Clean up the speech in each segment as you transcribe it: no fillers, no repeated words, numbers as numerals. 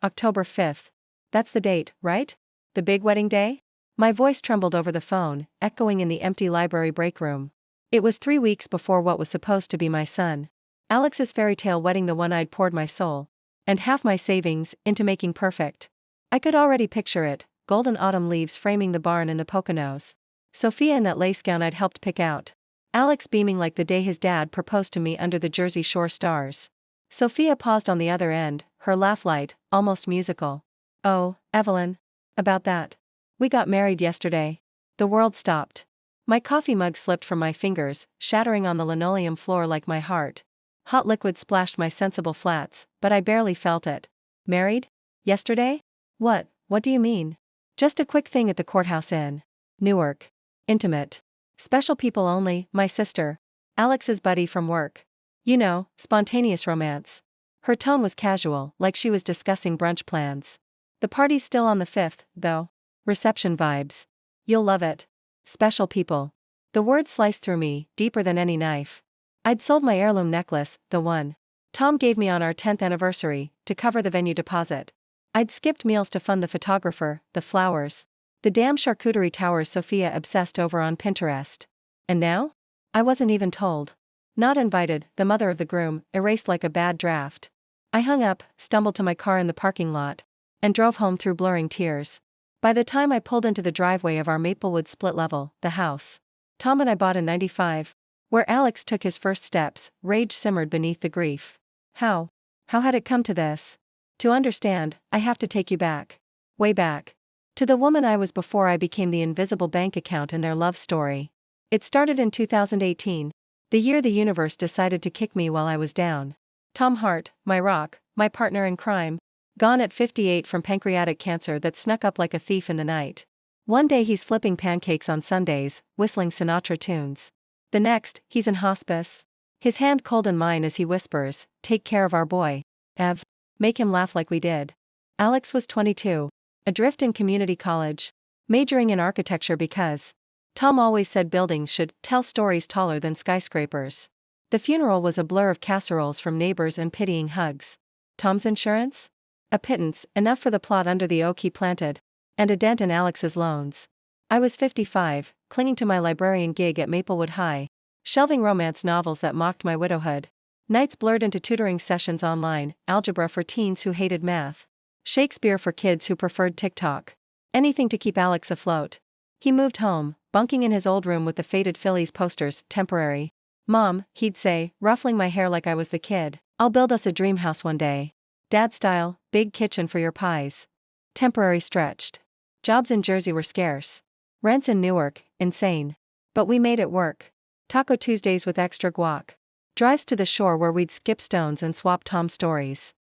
October 5th. That's the date, right? The big wedding day? My voice trembled over the phone, echoing in the empty library break room. It was 3 weeks before what was supposed to be my son. Alex's fairy tale wedding, the one I'd poured my soul and half my savings into making perfect. I could already picture it, golden autumn leaves framing the barn in the Poconos. Sophia in that lace gown I'd helped pick out. Alex beaming like the day his dad proposed to me under the Jersey Shore stars. Sophia paused on the other end, her laugh light, almost musical. "Oh, Evelyn. About that. We got married yesterday." The world stopped. My coffee mug slipped from my fingers, shattering on the linoleum floor like my heart. Hot liquid splashed my sensible flats, but I barely felt it. Married? Yesterday? What do you mean? Just a quick thing at the courthouse in Newark. Intimate. Special people only, my sister. Alex's buddy from work. You know, spontaneous romance. Her tone was casual, like she was discussing brunch plans. The party's still on the 5th, though. Reception vibes. You'll love it. Special people. The word sliced through me, deeper than any knife. I'd sold my heirloom necklace, the one Tom gave me on our 10th anniversary, to cover the venue deposit. I'd skipped meals to fund the photographer, the flowers, the damn charcuterie towers Sophia obsessed over on Pinterest. And now? I wasn't even told. Not invited, the mother of the groom, erased like a bad draft. I hung up, stumbled to my car in the parking lot, and drove home through blurring tears. By the time I pulled into the driveway of our Maplewood split level, the house Tom and I bought in '95, where Alex took his first steps, rage simmered beneath the grief. How had it come to this? To understand, I have to take you back. Way back. To the woman I was before I became the invisible bank account in their love story. It started in 2018, the year the universe decided to kick me while I was down. Tom Hart, my rock, my partner in crime, gone at 58 from pancreatic cancer that snuck up like a thief in the night. One day he's flipping pancakes on Sundays, whistling Sinatra tunes. The next, he's in hospice. His hand cold in mine as he whispers, "Take care of our boy, Ev. Make him laugh like we did." Alex was 22, adrift in community college, majoring in architecture because Tom always said buildings should tell stories taller than skyscrapers. The funeral was a blur of casseroles from neighbors and pitying hugs. Tom's insurance? A pittance, enough for the plot under the oak he planted, and a dent in Alex's loans. I was 55, clinging to my librarian gig at Maplewood High, shelving romance novels that mocked my widowhood. Nights blurred into tutoring sessions online, algebra for teens who hated math, Shakespeare for kids who preferred TikTok. Anything to keep Alex afloat. He moved home, bunking in his old room with the faded Phillies posters, temporary. "Mom," he'd say, ruffling my hair like I was the kid, "I'll build us a dream house one day. Dad style, big kitchen for your pies." Temporary stretched. Jobs in Jersey were scarce. Rents in Newark, insane. But we made it work. Taco Tuesdays with extra guac. Drives to the shore where we'd skip stones and swap Tom stories.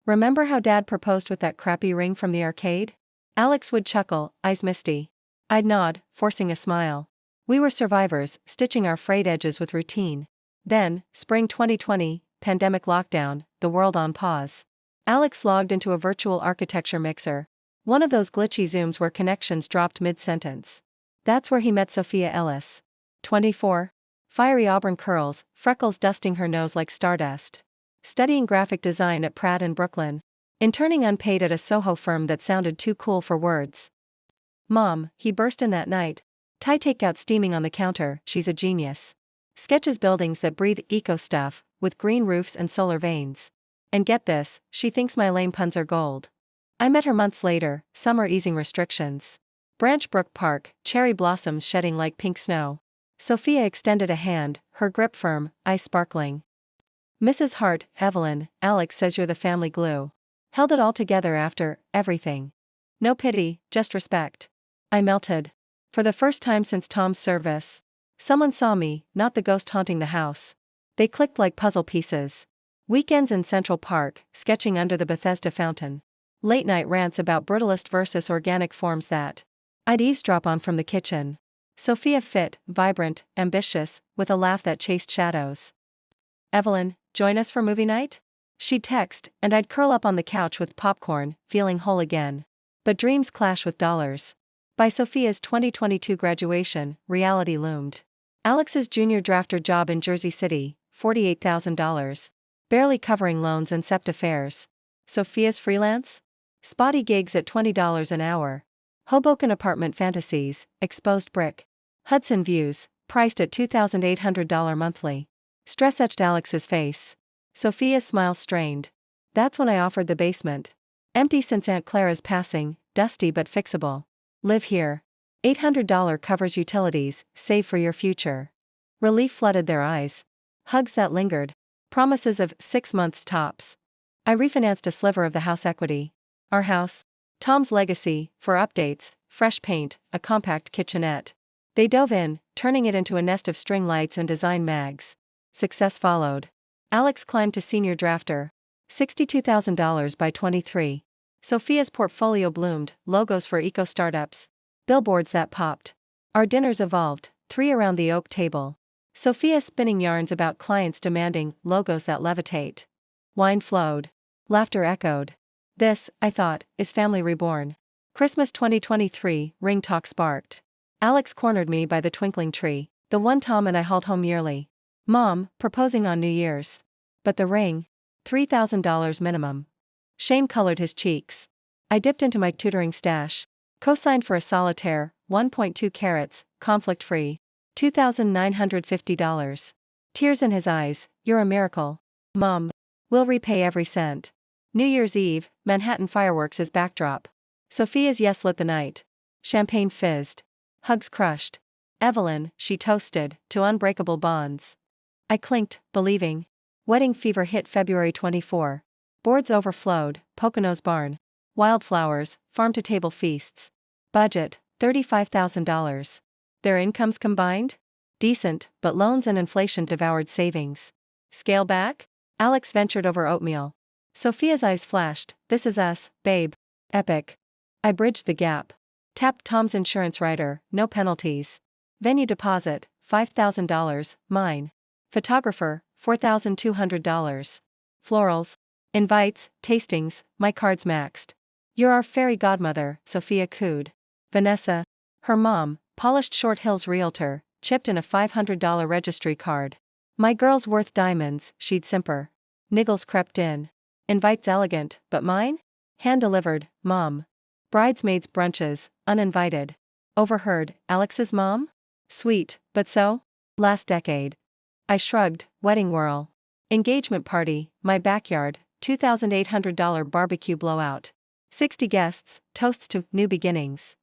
"Remember how Dad proposed with that crappy ring from the arcade?" Alex would chuckle, eyes misty. I'd nod, forcing a smile. We were survivors, stitching our frayed edges with routine. Then, spring 2020, pandemic lockdown, the world on pause. Alex logged into a virtual architecture mixer. One of those glitchy Zooms where connections dropped mid-sentence. That's where he met Sophia Ellis. 24. Fiery auburn curls, freckles dusting her nose like stardust. Studying graphic design at Pratt in Brooklyn. Interning unpaid at a Soho firm that sounded too cool for words. "Mom," he burst in that night. Thai takeout steaming on the counter, "she's a genius. Sketches buildings that breathe eco stuff, with green roofs and solar veins. And get this, she thinks my lame puns are gold." I met her months later, summer easing restrictions. Branch Brook Park, cherry blossoms shedding like pink snow. Sophia extended a hand, her grip firm, eyes sparkling. "Mrs. Hart, Evelyn, Alex says you're the family glue. Held it all together after everything. No pity, just respect." I melted. For the first time since Tom's service. Someone saw me, not the ghost haunting the house. They clicked like puzzle pieces. Weekends in Central Park, sketching under the Bethesda fountain. Late-night rants about brutalist versus organic forms that I'd eavesdrop on from the kitchen. Sophia fit, vibrant, ambitious, with a laugh that chased shadows. "Evelyn, join us for movie night?" She'd text, and I'd curl up on the couch with popcorn, feeling whole again. But dreams clash with dollars. By Sophia's 2022 graduation, reality loomed. Alex's junior drafter job in Jersey City, $48,000. Barely covering loans and SEPTA fares. Sophia's freelance? Spotty gigs at $20 an hour. Hoboken apartment fantasies, exposed brick. Hudson views, priced at $2,800 monthly. Stress etched Alex's face. Sophia's smile strained. That's when I offered the basement. Empty since Aunt Clara's passing, dusty but fixable. Live here. $800 covers utilities, save for your future. Relief flooded their eyes. Hugs that lingered. Promises of 6 months tops. I refinanced a sliver of the house equity. Our house. Tom's legacy, for updates, fresh paint, a compact kitchenette. They dove in, turning it into a nest of string lights and design mags. Success followed. Alex climbed to senior drafter. $62,000 by 23. Sophia's portfolio bloomed, logos for eco-startups. Billboards that popped. Our dinners evolved, 3 around the oak table. Sophia spinning yarns about clients demanding logos that levitate. Wine flowed. Laughter echoed. This, I thought, is family reborn. Christmas 2023, ring talk sparked. Alex cornered me by the twinkling tree, the one Tom and I hauled home yearly. Mom, proposing on New Year's. But the ring? $3,000 minimum. Shame colored his cheeks. I dipped into my tutoring stash. Co-signed for a solitaire, 1.2 carats, conflict-free. $2,950. Tears in his eyes, you're a miracle. Mom. We'll repay every cent. New Year's Eve, Manhattan fireworks as backdrop. Sophia's yes lit the night. Champagne fizzed. Hugs crushed. Evelyn, she toasted, to unbreakable bonds. I clinked, believing. Wedding fever hit February 24. Boards overflowed, Pocono's barn. Wildflowers, farm-to-table feasts. Budget, $35,000. Their incomes combined? Decent, but loans and inflation devoured savings. Scale back? Alex ventured over oatmeal. Sophia's eyes flashed, this is us, babe. Epic. I bridged the gap. Tapped Tom's insurance rider, no penalties. Venue deposit, $5,000, mine. Photographer, $4,200. Florals. Invites, tastings, my card's maxed. You're our fairy godmother, Sophia cooed. Vanessa. Her mom, polished Short Hills realtor, chipped in a $500 registry card. My girl's worth diamonds, she'd simper. Niggles crept in. Invites elegant, but mine? Hand-delivered, mom. Bridesmaids brunches, uninvited. Overheard, Alex's mom? Sweet, but so? Last decade. I shrugged, wedding whirl. Engagement party, my backyard, $2,800 barbecue blowout. 60 guests, toasts to new beginnings.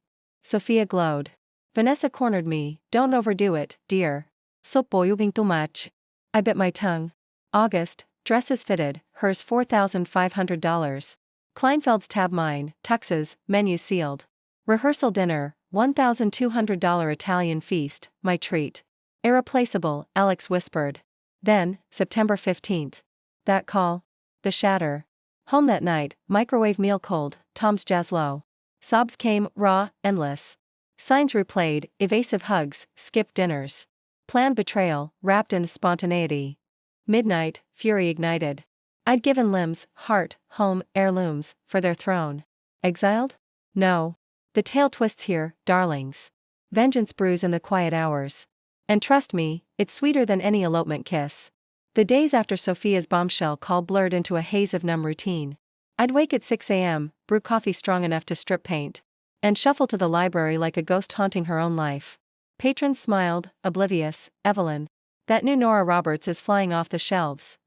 Sophia glowed. Vanessa cornered me, don't overdo it, dear. So boyubing too much. I bit my tongue. August, dresses fitted, hers $4,500. Kleinfeld's tab mine, tuxes, menu sealed. Rehearsal dinner, $1,200 Italian feast, my treat. Irreplaceable, Alex whispered. Then, September 15th. That call. The shatter. Home that night, microwave meal cold, Tom's jazz low. Sobs came, raw, endless. Signs replayed, evasive hugs, skipped dinners. Planned betrayal, wrapped in spontaneity. Midnight, fury ignited. I'd given limbs, heart, home, heirlooms, for their throne. Exiled? No. The tale twists here, darlings. Vengeance brews in the quiet hours. And trust me, it's sweeter than any elopement kiss. The days after Sophia's bombshell call blurred into a haze of numb routine. I'd wake at 6 a.m., brew coffee strong enough to strip paint. And shuffle to the library like a ghost haunting her own life. Patrons smiled, oblivious, Evelyn. That new Nora Roberts is flying off the shelves.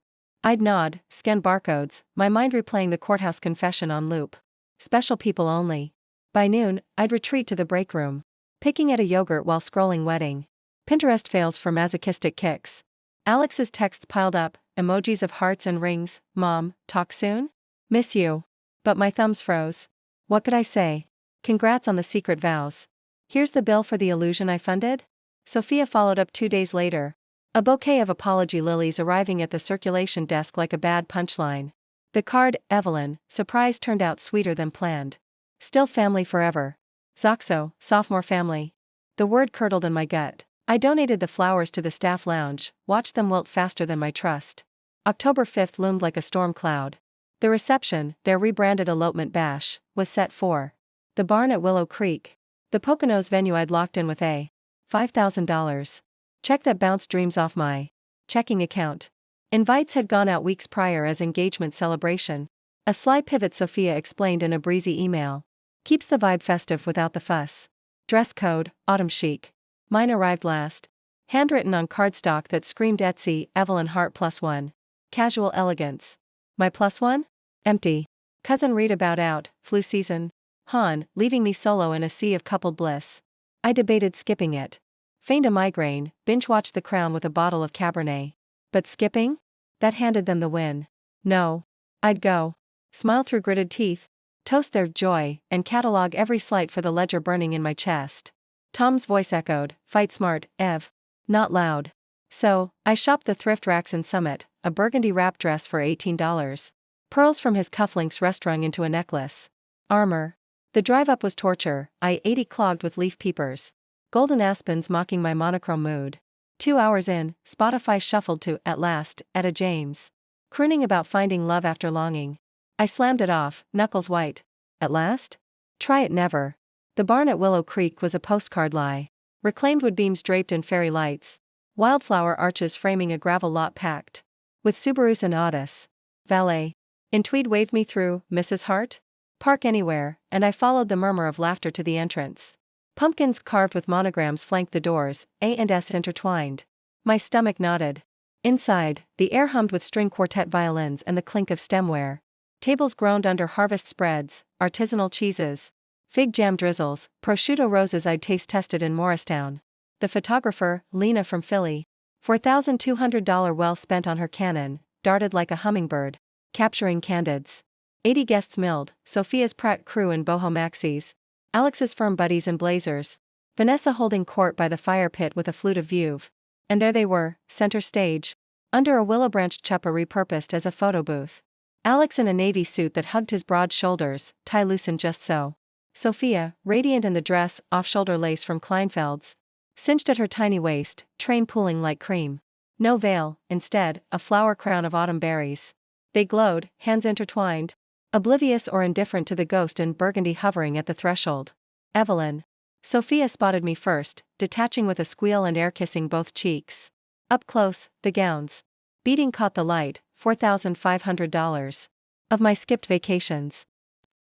I'd nod, scan barcodes, my mind replaying the courthouse confession on loop. Special people only. By noon, I'd retreat to the break room. Picking at a yogurt while scrolling wedding. Pinterest fails for masochistic kicks. Alex's texts piled up, emojis of hearts and rings, Mom, talk soon? Miss you. But my thumbs froze. What could I say? Congrats on the secret vows. Here's the bill for the illusion I funded? Sophia followed up 2 days later. A bouquet of apology lilies arriving at the circulation desk like a bad punchline. The card, Evelyn, surprise turned out sweeter than planned. Still family forever. Zoxo, sophomore family. The word curdled in my gut. I donated the flowers to the staff lounge, watched them wilt faster than my trust. October 5th loomed like a storm cloud. The reception, their rebranded elopement bash, was set for the barn at Willow Creek. The Poconos venue I'd locked in with a $5,000 check that bounced dreams off my checking account. Invites had gone out weeks prior as engagement celebration. A sly pivot, Sophia explained in a breezy email. Keeps the vibe festive without the fuss. Dress code, autumn chic. Mine arrived last. Handwritten on cardstock that screamed Etsy, Evelyn heart +1. Casual elegance. My +1? Empty. Cousin Rita bowed out, flu season. Han, leaving me solo in a sea of coupled bliss. I debated skipping it. Feigned a migraine, binge-watched The Crown with a bottle of Cabernet. But skipping? That handed them the win. No. I'd go. Smile through gritted teeth. Toast their joy, and catalog every slight for the ledger burning in my chest. Tom's voice echoed, fight smart, Ev. Not loud. So, I shopped the thrift racks in Summit, a burgundy wrap dress for $18. Pearls from his cufflinks restrung into a necklace. Armor. The drive up was torture, I-80 clogged with leaf peepers. Golden aspens mocking my monochrome mood. 2 hours in, Spotify shuffled to, at last, Etta James. Crooning about finding love after longing. I slammed it off, knuckles white. At last? Try it never. The barn at Willow Creek was a postcard lie. Reclaimed wood beams draped in fairy lights. Wildflower arches framing a gravel lot packed with Subarus and Audis. Valet. In tweed waved me through, Mrs. Hart? Park anywhere, and I followed the murmur of laughter to the entrance. Pumpkins carved with monograms flanked the doors, A and S intertwined. My stomach nodded. Inside, the air hummed with string quartet violins and the clink of stemware. Tables groaned under harvest spreads, artisanal cheeses. Fig jam drizzles, prosciutto roses I'd taste tested in Morristown. The photographer, Lena from Philly. $4,200 well spent on her Canon, darted like a hummingbird. Capturing candids. 80 guests milled, Sophia's Pratt crew in boho maxis. Alex's firm buddies in blazers. Vanessa holding court by the fire pit with a flute of Veuve. And there they were, center stage. Under a willow branch chuppah repurposed as a photo booth. Alex in a navy suit that hugged his broad shoulders, tie loosened just so. Sophia, radiant in the dress, off-shoulder lace from Kleinfeld's. Cinched at her tiny waist, train pooling like cream. No veil, instead, a flower crown of autumn berries. They glowed, hands intertwined. Oblivious or indifferent to the ghost in burgundy hovering at the threshold. Evelyn. Sophia spotted me first, detaching with a squeal and air-kissing both cheeks. Up close, the gowns. Beating caught the light, $4,500. Of my skipped vacations.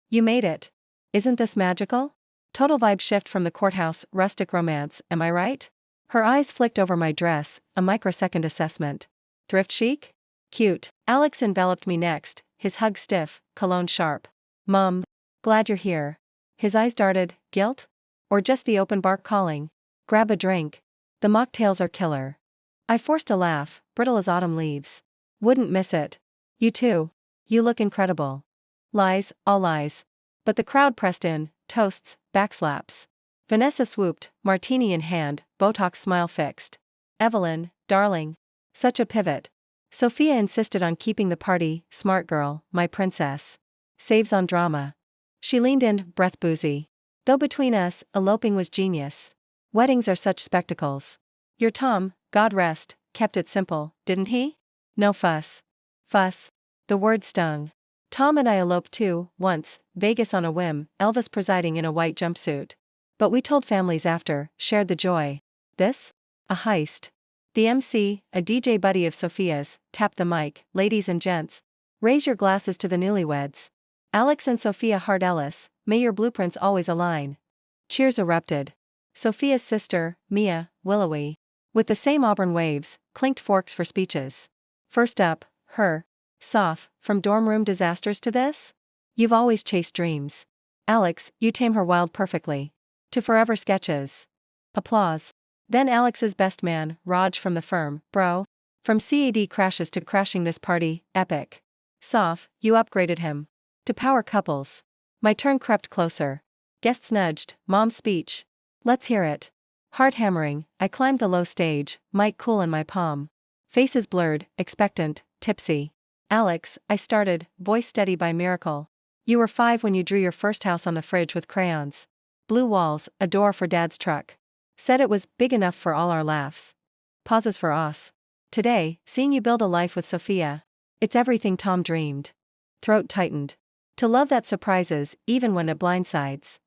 You made it. Isn't this magical? Total vibe shift from the courthouse, rustic romance, am I right? Her eyes flicked over my dress, a microsecond assessment. Thrift chic? Cute. Alex enveloped me next, his hug stiff, cologne sharp. Mom. Glad you're here. His eyes darted, guilt? Or just the open bar calling? Grab a drink. The mocktails are killer. I forced a laugh, brittle as autumn leaves. Wouldn't miss it. You too. You look incredible. Lies, all lies. But the crowd pressed in, toasts, backslaps. Vanessa swooped, martini in hand, Botox smile fixed. Evelyn, darling. Such a pivot. Sophia insisted on keeping the party, smart girl, my princess. Saves on drama. She leaned in, breath boozy. Though between us, eloping was genius. Weddings are such spectacles. Your Tom, God rest, kept it simple, didn't he? No fuss. Fuss. The word stung. Tom and I eloped too, once, Vegas on a whim, Elvis presiding in a white jumpsuit. But we told families after, shared the joy. This? A heist. The MC, a DJ buddy of Sophia's, tapped the mic, ladies and gents. Raise your glasses to the newlyweds. Alex and Sophia Hart Ellis, may your blueprints always align. Cheers erupted. Sophia's sister, Mia, willowy. With the same auburn waves, clinked forks for speeches. First up, her. Soph, from dorm room disasters to this? You've always chased dreams. Alex, you tame her wild perfectly. To forever sketches. Applause. Then Alex's best man, Raj from the firm, bro. From CAD crashes to crashing this party, epic. Soph, you upgraded him. To power couples. My turn crept closer. Guests nudged, mom's speech. Let's hear it. Heart hammering, I climbed the low stage, mic cool in my palm. Faces blurred, expectant, tipsy. Alex, I started, voice steady by miracle. You were 5 when you drew your first house on the fridge with crayons. Blue walls, a door for dad's truck. Said it was big enough for all our laughs. Pauses for us. Today, seeing you build a life with Sophia. It's everything Tom dreamed. Throat tightened. To love that surprises, even when it blindsides.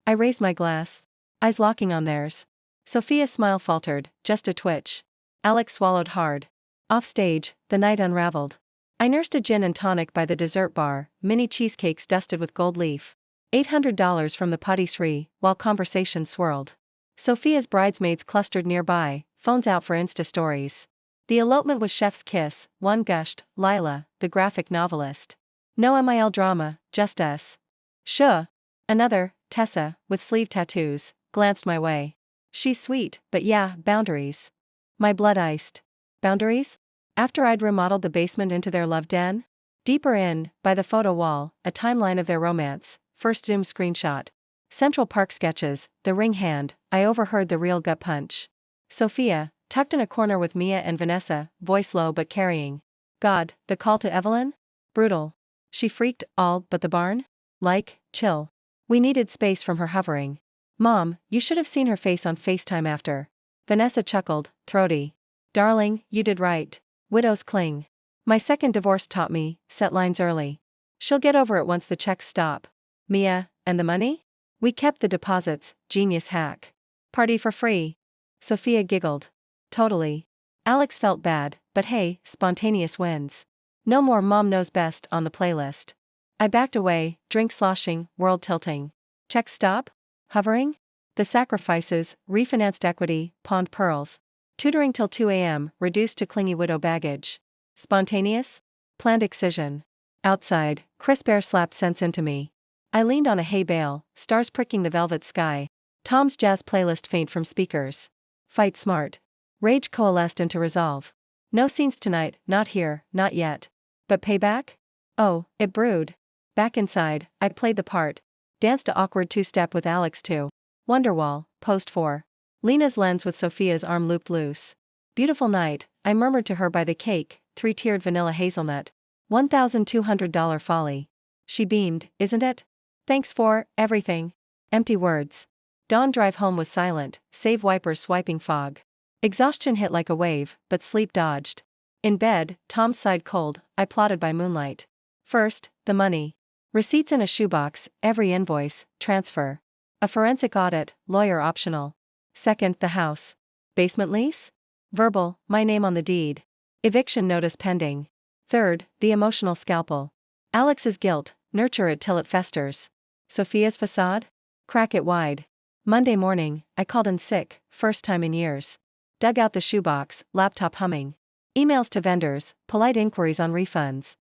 I raised my glass. Eyes locking on theirs. Sophia's smile faltered, just a twitch. Alex swallowed hard. Off stage, the night unraveled. I nursed a gin and tonic by the dessert bar, mini cheesecakes dusted with gold leaf. $800 from the patisserie, while conversation swirled. Sophia's bridesmaids clustered nearby, phones out for Insta stories. The elopement was chef's kiss, one gushed, Lila, the graphic novelist. No MIL drama, just us. Sure. Another, Tessa, with sleeve tattoos, glanced my way. She's sweet, but yeah, boundaries. My blood iced. Boundaries? After I'd remodeled the basement into their love den? Deeper in, by the photo wall, a timeline of their romance, first Zoom screenshot. Central Park sketches, the ring hand, I overheard the real gut punch. Sophia, tucked in a corner with Mia and Vanessa, voice low but carrying. God, the call to Evelyn? Brutal. She freaked, all but the barn? Like, chill. We needed space from her hovering. Mom, you should have seen her face on FaceTime after. Vanessa chuckled, throaty. Darling, you did right. Widows cling. My second divorce taught me, set lines early. She'll get over it once the checks stop. Mia, and the money? We kept the deposits, genius hack. Party for free. Sophia giggled. Totally. Alex felt bad, but hey, spontaneous wins. No more mom knows best on the playlist. I backed away, drink sloshing, world tilting. Checks stop? Hovering? The sacrifices, refinanced equity, pawned pearls. Tutoring till 2 a.m., reduced to clingy widow baggage. Spontaneous? Planned excision. Outside, crisp air slapped sense into me. I leaned on a hay bale, stars pricking the velvet sky. Tom's jazz playlist faint from speakers. Fight smart. Rage coalesced into resolve. No scenes tonight, not here, not yet. But payback? Oh, it brewed. Back inside, I played the part. Danced a awkward two-step with Alex too. Wonderwall, posed for. Lena's lens with Sophia's arm looped loose. Beautiful night, I murmured to her by the cake, 3-tiered vanilla hazelnut. $1,200 folly. She beamed, isn't it? Thanks for everything. Empty words. Dawn drive home was silent, save wipers swiping fog. Exhaustion hit like a wave, but sleep dodged. In bed, Tom sighed cold, I plotted by moonlight. First, the money. Receipts in a shoebox, every invoice, transfer. A forensic audit, lawyer optional. Second, the house. Basement lease? Verbal, my name on the deed. Eviction notice pending. Third, the emotional scalpel. Alex's guilt, nurture it till it festers. Sophia's facade? Crack it wide. Monday morning, I called in sick, first time in years. Dug out the shoebox, laptop humming. Emails to vendors, polite inquiries on refunds.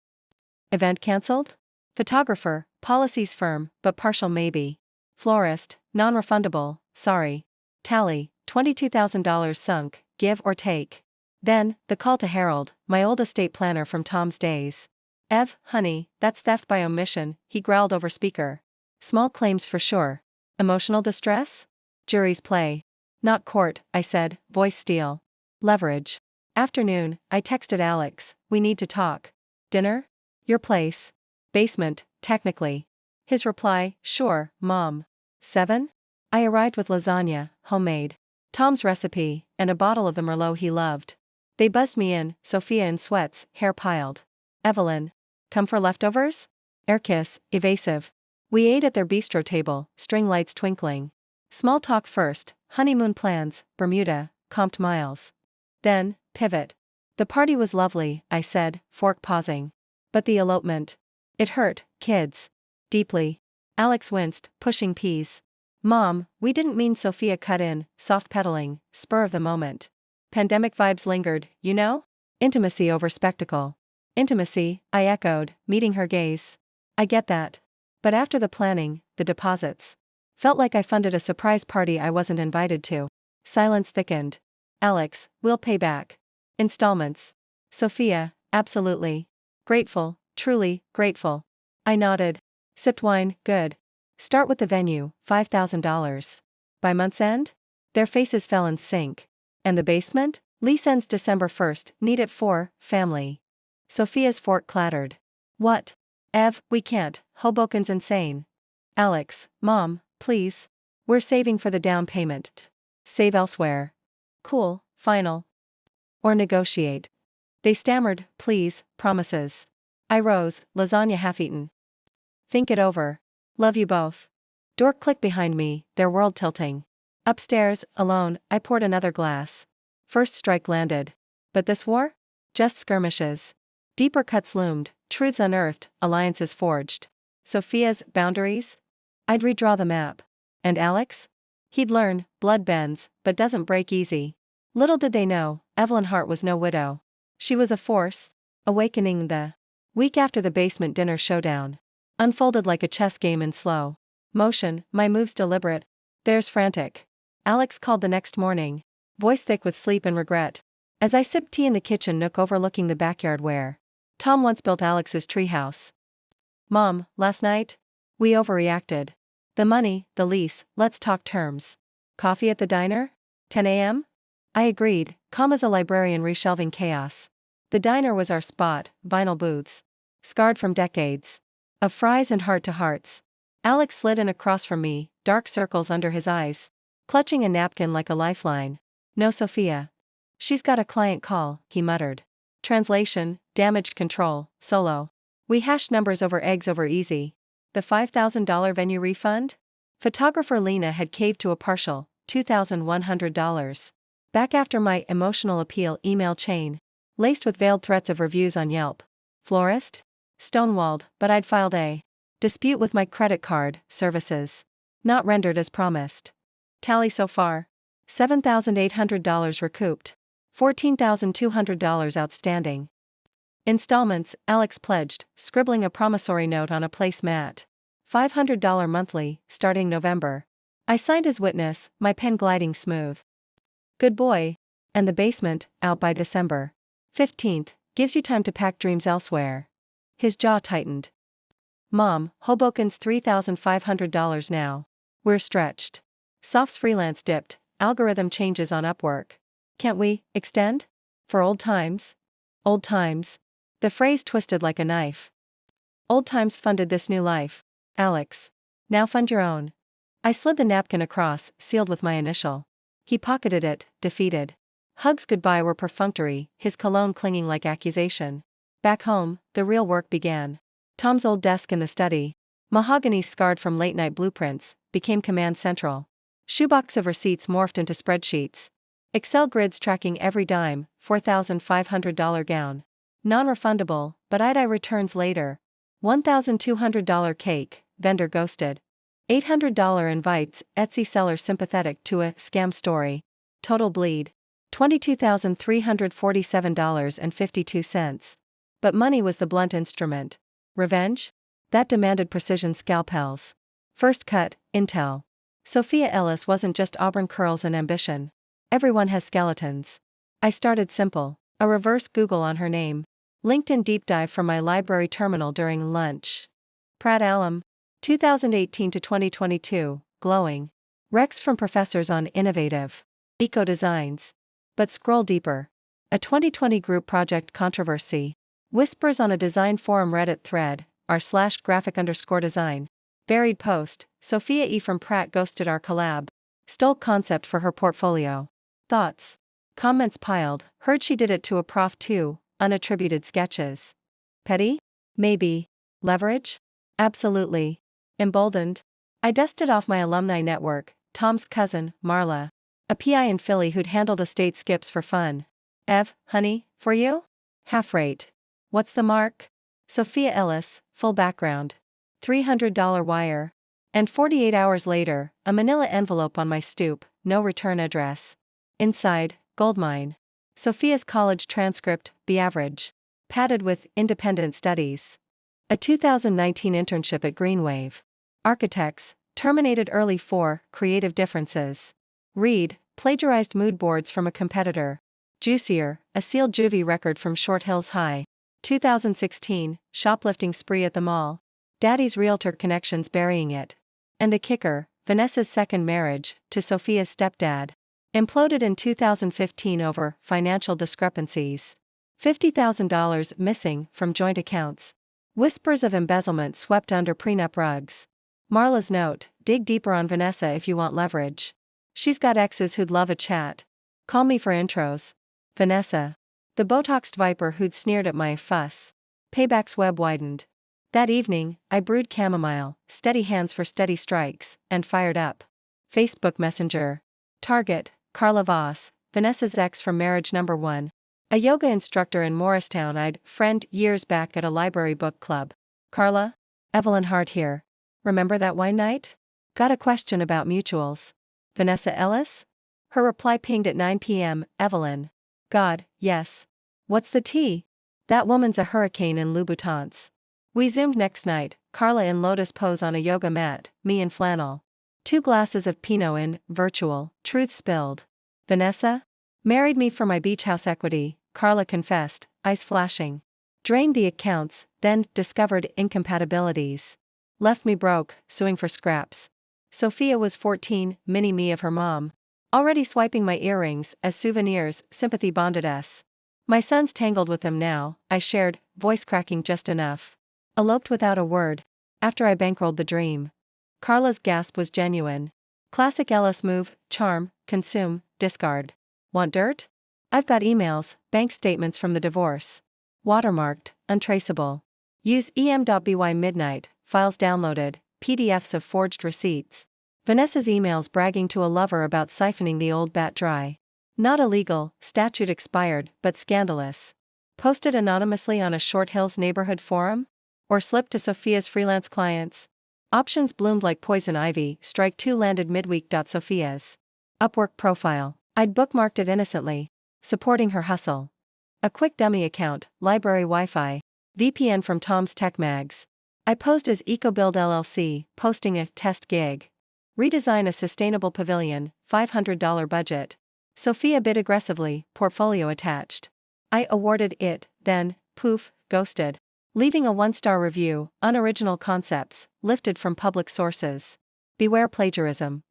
Event cancelled? Photographer, policies firm, but partial maybe. Florist, non-refundable, sorry. Tally, $22,000 sunk, give or take. Then, the call to Harold, my old estate planner from Tom's days. Ev, honey, that's theft by omission, he growled over speaker. Small claims for sure. Emotional distress? Jury's play. Not court, I said, voice steel. Leverage. Afternoon, I texted Alex, we need to talk. Dinner? Your place. Basement, technically. His reply, sure, Mom. 7? I arrived with lasagna, homemade. Tom's recipe, and a bottle of the Merlot he loved. They buzzed me in, Sophia in sweats, hair piled. Evelyn. Come for leftovers? Air kiss, evasive. We ate at their bistro table, string lights twinkling. Small talk first, honeymoon plans, Bermuda, comped miles. Then, pivot. The party was lovely, I said, fork pausing. But the elopement. It hurt, kids. Deeply. Alex winced, pushing peas. Mom, we didn't mean. Sophia cut in, soft pedaling, spur of the moment. Pandemic vibes lingered, you know? Intimacy over spectacle. Intimacy, I echoed, meeting her gaze. I get that. But after the planning, the deposits. Felt like I funded a surprise party I wasn't invited to. Silence thickened. Alex, we'll pay back. Installments. Sophia, absolutely. Grateful, truly, grateful. I nodded. Sipped wine, good. Start with the venue, $5,000. By month's end? Their faces fell in sync. And the basement? Lease ends December 1st, need it for, family. Sophia's fork clattered. What? Ev, we can't, Hoboken's insane. Alex, Mom, please. We're saving for the down payment. Save elsewhere. Cool, final. Or negotiate. They stammered, please, promises. I rose, lasagna half-eaten. Think it over. Love you both. Door clicked behind me, their world tilting. Upstairs, alone, I poured another glass. First strike landed. But this war? Just skirmishes. Deeper cuts loomed, truths unearthed, alliances forged. Sophia's boundaries? I'd redraw the map. And Alex? He'd learn, blood bends, but doesn't break easy. Little did they know, Evelyn Hart was no widow. She was a force, awakening the week after the basement dinner showdown. Unfolded like a chess game in slow motion, my moves deliberate, theirs frantic. Alex called the next morning, voice thick with sleep and regret. As I sipped tea in the kitchen nook overlooking the backyard where Tom once built Alex's treehouse. Mom, last night? We overreacted. The money, the lease, let's talk terms. Coffee at the diner? 10 a.m.? I agreed, calm as a librarian reshelving chaos. The diner was our spot, vinyl booths. Scarred from decades of fries and heart-to-hearts. Alex slid in across from me, dark circles under his eyes. Clutching a napkin like a lifeline. No, Sophia. She's got a client call, he muttered. Translation, damaged control, solo. We hashed numbers over eggs over easy. The $5,000 venue refund? Photographer Lena had caved to a partial, $2,100. Back after my emotional appeal email chain. Laced with veiled threats of reviews on Yelp. Florist? Stonewalled, but I'd filed a dispute with my credit card, services. Not rendered as promised. Tally so far. $7,800 recouped. $14,200 outstanding. Installments, Alex pledged, scribbling a promissory note on a placemat. $500 monthly, starting November. I signed as witness, my pen gliding smooth. Good boy. And the basement, out by December 15th, gives you time to pack dreams elsewhere. His jaw tightened. Mom, Hoboken's $3,500 now. We're stretched. Soft's freelance dipped, algorithm changes on Upwork. Can't we extend? For old times? Old times. The phrase twisted like a knife. Old times funded this new life. Alex. Now fund your own. I slid the napkin across, sealed with my initial. He pocketed it, defeated. Hugs goodbye were perfunctory, his cologne clinging like accusation. Back home, the real work began. Tom's old desk in the study, mahogany scarred from late-night blueprints, became command central. Shoebox of receipts morphed into spreadsheets. Excel grids tracking every dime, $4,500 gown. Non-refundable, but I'd returns later. $1,200 cake, vendor ghosted. $800 invites, Etsy seller sympathetic to a scam story. Total bleed. $22,347.52. But money was the blunt instrument. Revenge? That demanded precision scalpels. First cut, intel. Sophia Ellis wasn't just auburn curls and ambition. Everyone has skeletons. I started simple, a reverse Google on her name. LinkedIn deep dive from my library terminal during lunch. Pratt Alum. 2018 to 2022, glowing. Recs from professors on innovative eco designs. But scroll deeper. A 2020 group project controversy. Whispers on a design forum Reddit thread, r/graphic_design. Buried post, Sophia E. from Pratt ghosted our collab. Stole concept for her portfolio. Thoughts. Comments piled, heard she did it to a prof too, unattributed sketches. Petty? Maybe. Leverage? Absolutely. Emboldened? I dusted off my alumni network, Tom's cousin, Marla. A PI in Philly who'd handled estate skips for fun. Ev, honey, for you? Half rate. What's the mark? Sophia Ellis, full background. $300 wire. And 48 hours later, a manila envelope on my stoop, no return address. Inside, goldmine. Sophia's college transcript, be average. Padded with independent studies. A 2019 internship at Greenwave. Architects, terminated early for creative differences. Read, plagiarized mood boards from a competitor. Juicier, a sealed juvie record from Short Hills High. 2016, shoplifting spree at the mall. Daddy's realtor connections burying it. And the kicker, Vanessa's second marriage, to Sophia's stepdad. Imploded in 2015 over financial discrepancies. $50,000 missing from joint accounts. Whispers of embezzlement swept under prenup rugs. Marla's note, dig deeper on Vanessa if you want leverage. She's got exes who'd love a chat. Call me for intros. Vanessa. The Botoxed viper who'd sneered at my fuss. Payback's web widened. That evening, I brewed chamomile, steady hands for steady strikes, and fired up. Facebook Messenger. Target, Carla Voss, Vanessa's ex from marriage number 1. A yoga instructor in Morristown I'd friend years back at a library book club. Carla? Evelyn Hart here. Remember that wine night? Got a question about mutuals. Vanessa Ellis? Her reply pinged at 9 p.m. Evelyn. God, yes. What's the tea? That woman's a hurricane in Louboutins. We zoomed next night, Carla in lotus pose on a yoga mat, me in flannel. 2 glasses of Pinot in, virtual, truth spilled. Vanessa? Married me for my beach house equity, Carla confessed, eyes flashing. Drained the accounts, then discovered incompatibilities. Left me broke, suing for scraps. Sophia was 14, mini-me of her mom. Already swiping my earrings as souvenirs, sympathy bonded us. My son's tangled with them now, I shared, voice cracking just enough. Eloped without a word, after I bankrolled the dream. Carla's gasp was genuine. Classic Ellis move, charm, consume, discard. Want dirt? I've got emails, bank statements from the divorce. Watermarked, untraceable. Use em.by midnight, files downloaded, PDFs of forged receipts. Vanessa's emails bragging to a lover about siphoning the old bat dry. Not illegal, statute expired, but scandalous. Posted anonymously on a Short Hills neighborhood forum? Or slipped to Sophia's freelance clients? Options bloomed like poison ivy, strike 2 landed midweek. Sophia's Upwork profile. I'd bookmarked it innocently, supporting her hustle. A quick dummy account, library Wi-Fi, VPN from Tom's Tech Mags. I posed as EcoBuild LLC, posting a test gig. Redesign a sustainable pavilion, $500 budget. Sophia bid aggressively, portfolio attached. I awarded it, then, poof, ghosted. Leaving a 1-star review, unoriginal concepts, lifted from public sources. Beware plagiarism.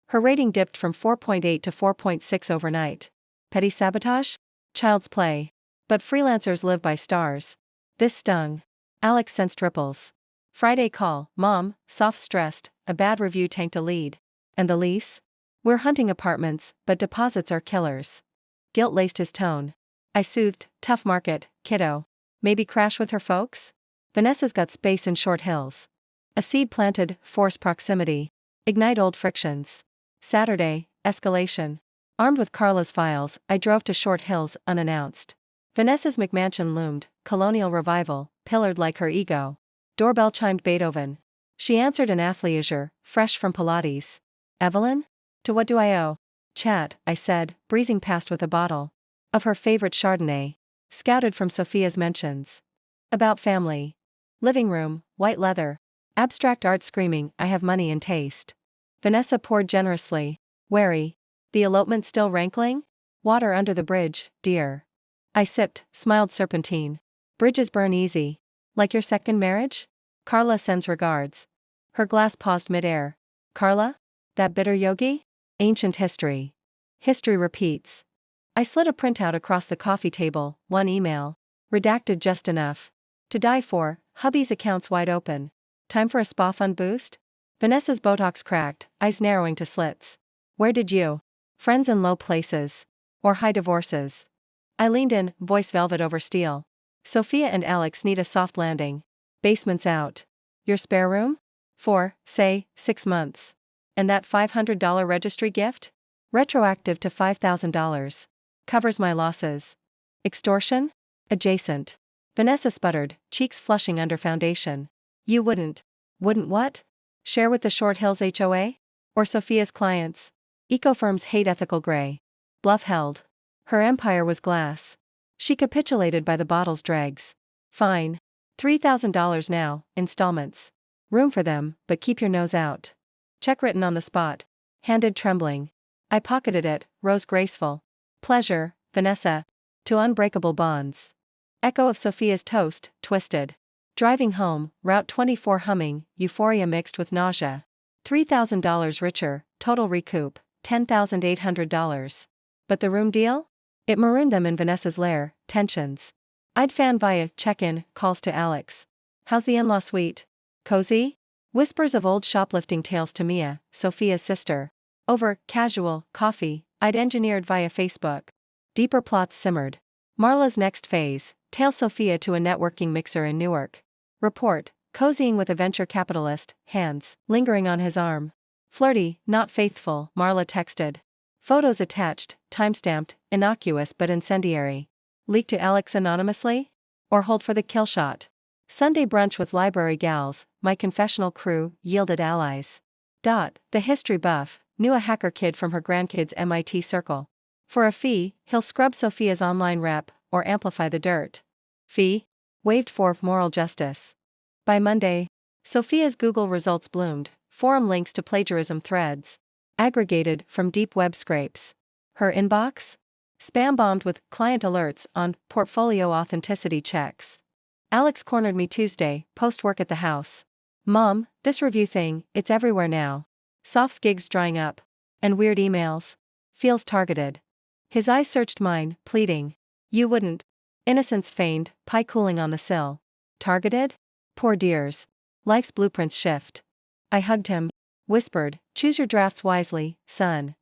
Her rating dipped from 4.8 to 4.6 overnight. Petty sabotage? Child's play. But freelancers live by stars. This stung. Alex sensed ripples. Friday call, Mom, soft stressed, a bad review tanked a lead. And the lease? We're hunting apartments, but deposits are killers. Guilt laced his tone. I soothed, tough market, kiddo. Maybe crash with her folks? Vanessa's got space in Short Hills. A seed planted, force proximity. Ignite old frictions. Saturday, escalation. Armed with Carla's files, I drove to Short Hills unannounced. Vanessa's McMansion loomed, colonial revival, pillared like her ego. Doorbell chimed Beethoven. She answered in athleisure, fresh from Pilates. Evelyn? To what do I owe? Chat, I said, breezing past with a bottle. Of her favorite Chardonnay. Scouted from Sophia's mentions. About family. Living room, white leather. Abstract art screaming, I have money and taste. Vanessa poured generously. Wary. The elopement still rankling? Water under the bridge, dear. I sipped, smiled serpentine. Bridges burn easy. Like your second marriage? Carla sends regards. Her glass paused midair. Carla? That bitter yogi? Ancient history. History repeats. I slid a printout across the coffee table, one email. Redacted just enough. To die for, hubby's account's wide open. Time for a spa fund boost? Vanessa's Botox cracked, eyes narrowing to slits. Where did you? Friends in low places. Or high divorces. I leaned in, voice velvet over steel. Sophia and Alex need a soft landing. Basement's out. Your spare room? For, say, 6 months. And that $500 registry gift? Retroactive to $5,000. Covers my losses. Extortion? Adjacent. Vanessa sputtered, cheeks flushing under foundation. You wouldn't. Wouldn't what? Share with the Short Hills HOA? Or Sophia's clients? Ecofirms hate ethical gray. Bluff held. Her empire was glass. She capitulated by the bottle's dregs. Fine. $3,000 now, installments. Room for them, but keep your nose out. Check written on the spot. Handed trembling. I pocketed it, rose graceful. Pleasure, Vanessa. To unbreakable bonds. Echo of Sophia's toast, twisted. Driving home, Route 24 humming, euphoria mixed with nausea. $3,000 richer, total recoup, $10,800. But the room deal? It marooned them in Vanessa's lair, tensions. I'd fan via check-in, calls to Alex. How's the in-law suite? Cozy? Whispers of old shoplifting tales to Mia, Sophia's sister. Over, casual, coffee, I'd engineered via Facebook. Deeper plots simmered. Marla's next phase, tail Sophia to a networking mixer in Newark. Report, cozying with a venture capitalist, hands lingering on his arm. Flirty, not faithful, Marla texted. Photos attached, timestamped, innocuous but incendiary. Leak to Alex anonymously? Or hold for the kill shot? Sunday brunch with library gals, my confessional crew, yielded allies. The history buff, knew a hacker kid from her grandkids' MIT circle. For a fee, he'll scrub Sophia's online rep, or amplify the dirt. Fee? Waived for moral justice. By Monday, Sophia's Google results bloomed, forum links to plagiarism threads. Aggregated from deep web scrapes. Her inbox? Spam bombed with client alerts on portfolio authenticity checks. Alex cornered me Tuesday, post-work at the house. Mom, this review thing, it's everywhere now. Soft's gigs drying up. And weird emails. Feels targeted. His eyes searched mine, pleading. You wouldn't. Innocence feigned, pie cooling on the sill. Targeted? Poor dears. Life's blueprints shift. I hugged him. Whispered, choose your drafts wisely, son.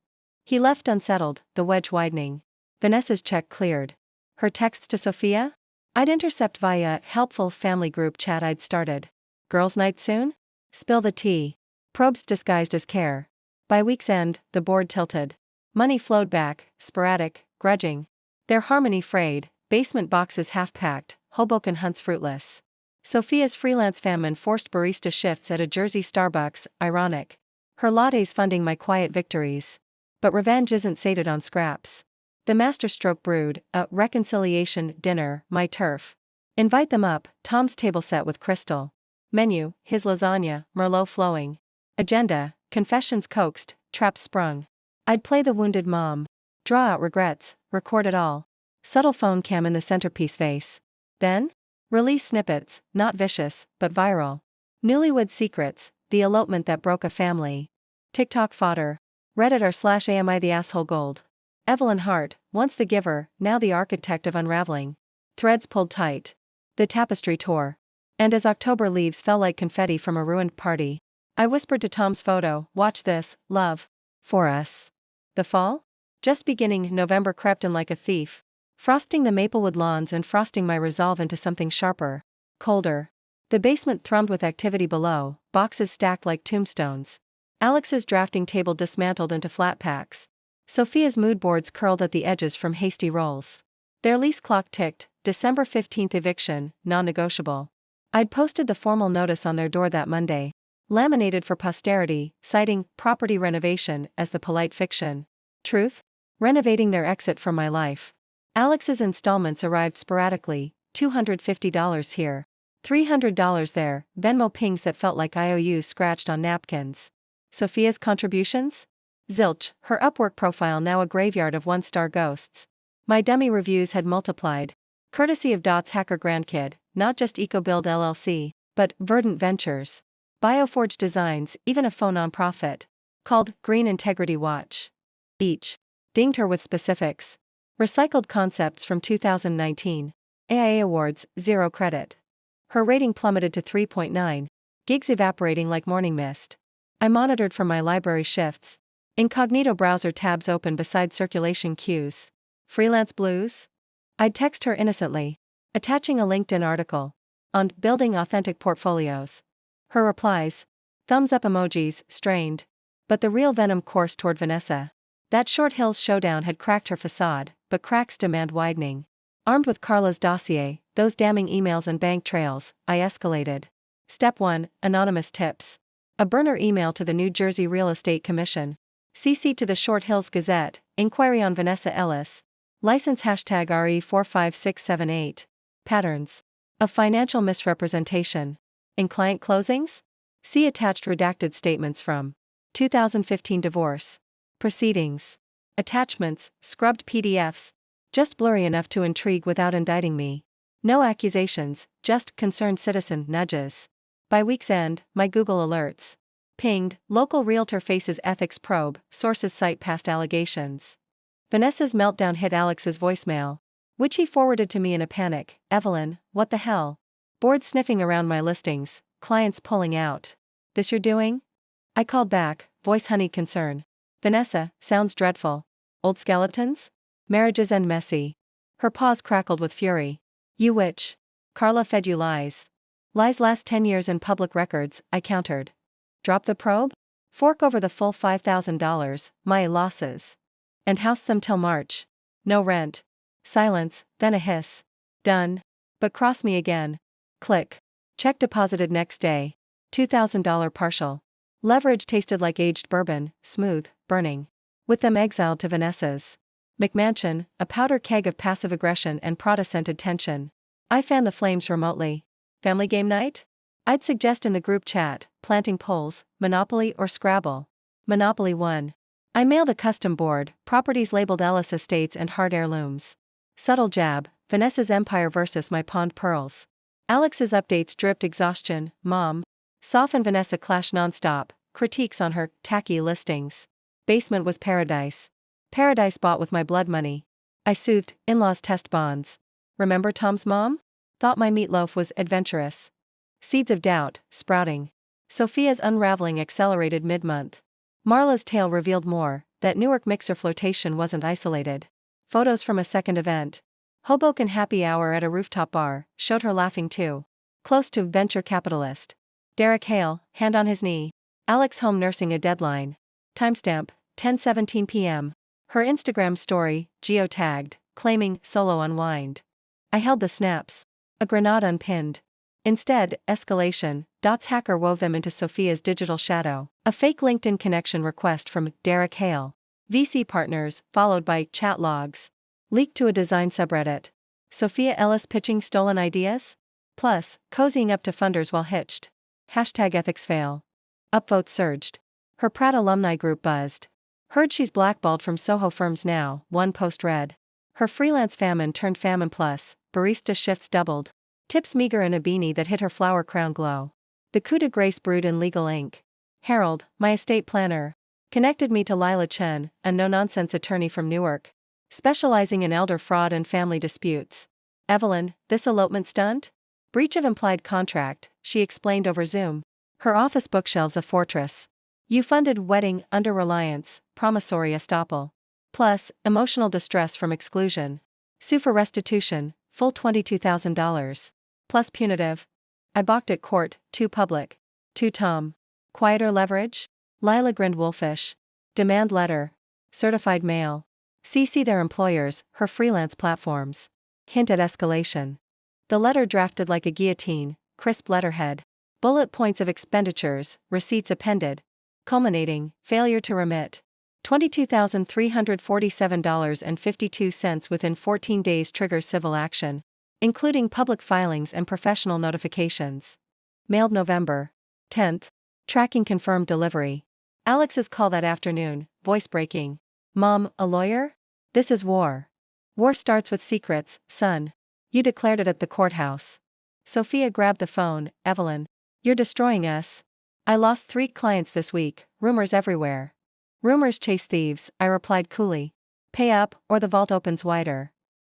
He left unsettled, the wedge widening. Vanessa's check cleared. Her texts to Sophia? I'd intercept via helpful family group chat I'd started. Girls' night soon? Spill the tea. Probes disguised as care. By week's end, the board tilted. Money flowed back, sporadic, grudging. Their harmony frayed, basement boxes half-packed, Hoboken hunts fruitless. Sophia's freelance famine forced barista shifts at a Jersey Starbucks, ironic. Her lattes funding my quiet victories. But revenge isn't sated on scraps. The masterstroke brewed, a reconciliation dinner, my turf. Invite them up, Tom's table set with crystal. Menu, his lasagna, Merlot flowing. Agenda, confessions coaxed, traps sprung. I'd play the wounded mom. Draw out regrets, record it all. Subtle phone cam in the centerpiece vase. Then? Release snippets, not vicious, but viral. Newlywed secrets, the elopement that broke a family. TikTok fodder. Reddit/AMI the asshole gold. Evelyn Hart, once the giver, now the architect of unraveling. Threads pulled tight. The tapestry tore. And as October leaves fell like confetti from a ruined party, I whispered to Tom's photo, watch this, love. For us. The fall? Just beginning, November crept in like a thief. Frosting the Maplewood lawns and frosting my resolve into something sharper. Colder. The basement thrummed with activity below, boxes stacked like tombstones. Alex's drafting table dismantled into flat packs. Sophia's mood boards curled at the edges from hasty rolls. Their lease clock ticked, December 15th eviction, non-negotiable. I'd posted the formal notice on their door that Monday. Laminated for posterity, citing property renovation as the polite fiction. Truth? Renovating their exit from my life. Alex's installments arrived sporadically, $250 here. $300 there, Venmo pings that felt like IOUs scratched on napkins. Sophia's contributions? Zilch, her Upwork profile now a graveyard of one-star ghosts. My dummy reviews had multiplied. Courtesy of Dot's hacker grandkid, not just EcoBuild LLC, but Verdant Ventures. Bioforge Designs, even a faux nonprofit. Called Green Integrity Watch. Each. Dinged her with specifics. Recycled concepts from 2019. AIA Awards, 0 credit. Her rating plummeted to 3.9. Gigs evaporating like morning mist. I monitored from my library shifts. Incognito browser tabs open beside circulation queues. Freelance blues? I'd text her innocently. Attaching a LinkedIn article. On building authentic portfolios. Her replies. Thumbs up emojis, strained. But the real venom coursed toward Vanessa. That Short Hills showdown had cracked her facade, but cracks demand widening. Armed with Carla's dossier, those damning emails and bank trails, I escalated. Step 1, Anonymous Tips. A burner email to the New Jersey Real Estate Commission. CC to the Short Hills Gazette, inquiry on Vanessa Ellis. License hashtag RE45678. Patterns of financial misrepresentation. In client closings? See attached redacted statements from 2015 divorce. Proceedings. Attachments, scrubbed PDFs. Just blurry enough to intrigue without indicting me. No accusations, just concerned citizen nudges. By week's end, my Google alerts. Pinged, local realtor faces ethics probe, sources cite past allegations. Vanessa's meltdown hit Alex's voicemail, which he forwarded to me in a panic. Evelyn, what the hell? Bored sniffing around my listings, clients pulling out. This you're doing? I called back, voice honeyed concern. Vanessa, sounds dreadful. Old skeletons? Marriages end messy. Her paws crackled with fury. You witch. Carla fed you lies. Lies last 10 years in public records, I countered. Drop the probe? Fork over the full $5,000, my losses. And house them till March. No rent. Silence, then a hiss. Done. But cross me again. Click. Check deposited next day. $2,000 partial. Leverage tasted like aged bourbon, smooth, burning. With them exiled to Vanessa's McMansion, a powder keg of passive aggression and Prada-scented tension. I fan the flames remotely. Family game night? I'd suggest in the group chat, planting poles, Monopoly or Scrabble. Monopoly won. I mailed a custom board, properties labeled Ellis Estates and Hard Heirlooms. Subtle jab, Vanessa's empire versus my pawned pearls. Alex's updates dripped exhaustion, mom. Soph and Vanessa clash nonstop, critiques on her tacky listings. Basement was paradise. Paradise bought with my blood money. I soothed, in-laws test bonds. Remember Tom's mom? Thought my meatloaf was adventurous. Seeds of doubt, sprouting. Sophia's unraveling accelerated mid-month. Marla's tale revealed more, that Newark mixer flirtation wasn't isolated. Photos from a second event. Hoboken happy hour at a rooftop bar, showed her laughing too. Close to venture capitalist. Derek Hale, hand on his knee. Alex home nursing a deadline. Timestamp, 10:17 p.m. Her Instagram story, geotagged, claiming solo unwind. I held the snaps. A grenade unpinned. Instead, escalation. Dot's hacker wove them into Sophia's digital shadow. A fake LinkedIn connection request from Derek Hale. VC partners, followed by chat logs. Leaked to a design subreddit. Sophia Ellis pitching stolen ideas? Plus, cozying up to funders while hitched. Hashtag ethics fail. Upvotes surged. Her Pratt alumni group buzzed. Heard she's blackballed from Soho firms now, one post read. Her freelance famine turned famine plus, barista shifts doubled. Tips meager in a beanie that hit her flower crown glow. The coup de grace brewed in legal ink. Harold, my estate planner, connected me to Lila Chen, a no-nonsense attorney from Newark, specializing in elder fraud and family disputes. Evelyn, this elopement stunt? Breach of implied contract, she explained over Zoom. Her office bookshelves a fortress. You funded wedding under reliance, promissory estoppel. Plus, emotional distress from exclusion. Sue for restitution, full $22,000. Plus punitive. I balked at court, too public. Too Tom. Quieter leverage? Lila grinned wolfish. Demand letter. Certified mail. CC their employers, her freelance platforms. Hint at escalation. The letter drafted like a guillotine, crisp letterhead. Bullet points of expenditures, receipts appended. Culminating, failure to remit. $22,347.52 within 14 days triggers civil action, including public filings and professional notifications. Mailed November 10th. Tracking confirmed delivery. Alex's call that afternoon, voice breaking. Mom, a lawyer? This is war. War starts with secrets, son. You declared it at the courthouse. Sophia grabbed the phone. Evelyn. You're destroying us. I lost 3 clients this week, rumors everywhere. Rumors chase thieves, I replied coolly. Pay up, or the vault opens wider.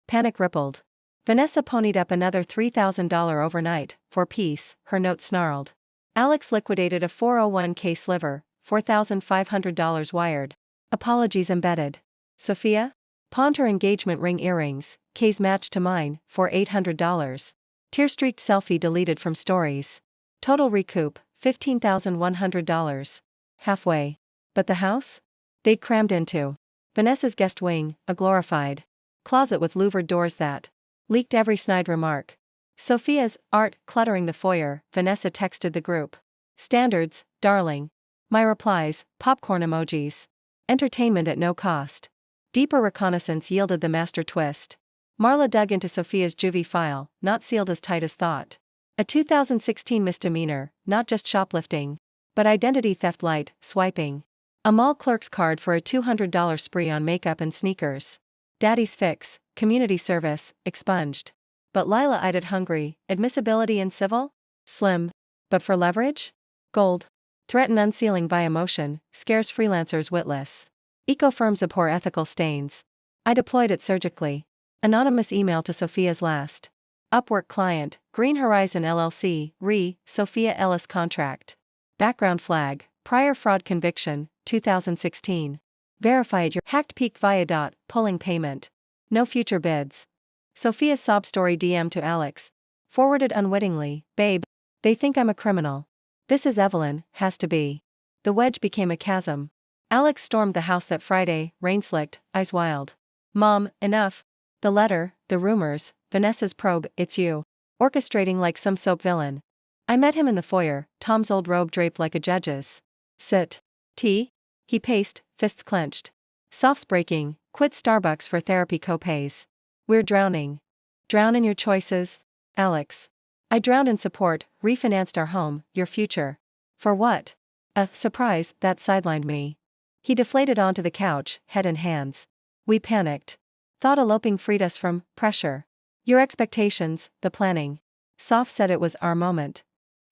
Panic rippled. Vanessa ponied up another $3,000 overnight, for peace, her note snarled. Alex liquidated a 401k sliver, $4,500 wired. Apologies embedded. Sophia? Pawned her engagement ring earrings, K's matched to mine, for $800. Tear-streaked selfie deleted from stories. Total recoup, $15,100. Halfway. But the house? They'd crammed into Vanessa's guest wing, a glorified closet with louvered doors that leaked every snide remark. Sophia's art cluttering the foyer, Vanessa texted the group. Standards, darling. My replies, popcorn emojis. Entertainment at no cost. Deeper reconnaissance yielded the master twist. Marla dug into Sophia's juvie file, not sealed as tight as thought. A 2016 misdemeanor, not just shoplifting, but identity theft light, swiping. A mall clerk's card for a $200 spree on makeup and sneakers. Daddy's fix, community service, expunged. But Lila eyed it hungry, admissibility in civil? Slim. But for leverage? Gold. Threaten unsealing via motion, scares freelancers witless. Eco-firms abhor ethical stains. I deployed it surgically. Anonymous email to Sophia's last Upwork client, Green Horizon LLC, Sophia Ellis contract. Background flag, prior fraud conviction, 2016. Verify at your hacked peak via pulling payment. No future bids. Sophia's sob story DM to Alex. Forwarded unwittingly, babe. They think I'm a criminal. This is Evelyn, has to be. The wedge became a chasm. Alex stormed the house that Friday, rain-slicked, eyes wild. Mom, enough. The letter, the rumors, Vanessa's probe, it's you. Orchestrating like some soap villain. I met him in the foyer, Tom's old robe draped like a judge's. Sit. Tea? He paced, fists clenched. Softs breaking, quit Starbucks for therapy copays. We're drowning. Drown in your choices, Alex. I drowned in support, refinanced our home, your future. For what? A surprise that sidelined me. He deflated onto the couch, head in hands. We panicked. Thought eloping freed us from pressure. Your expectations, the planning. Soph said it was our moment.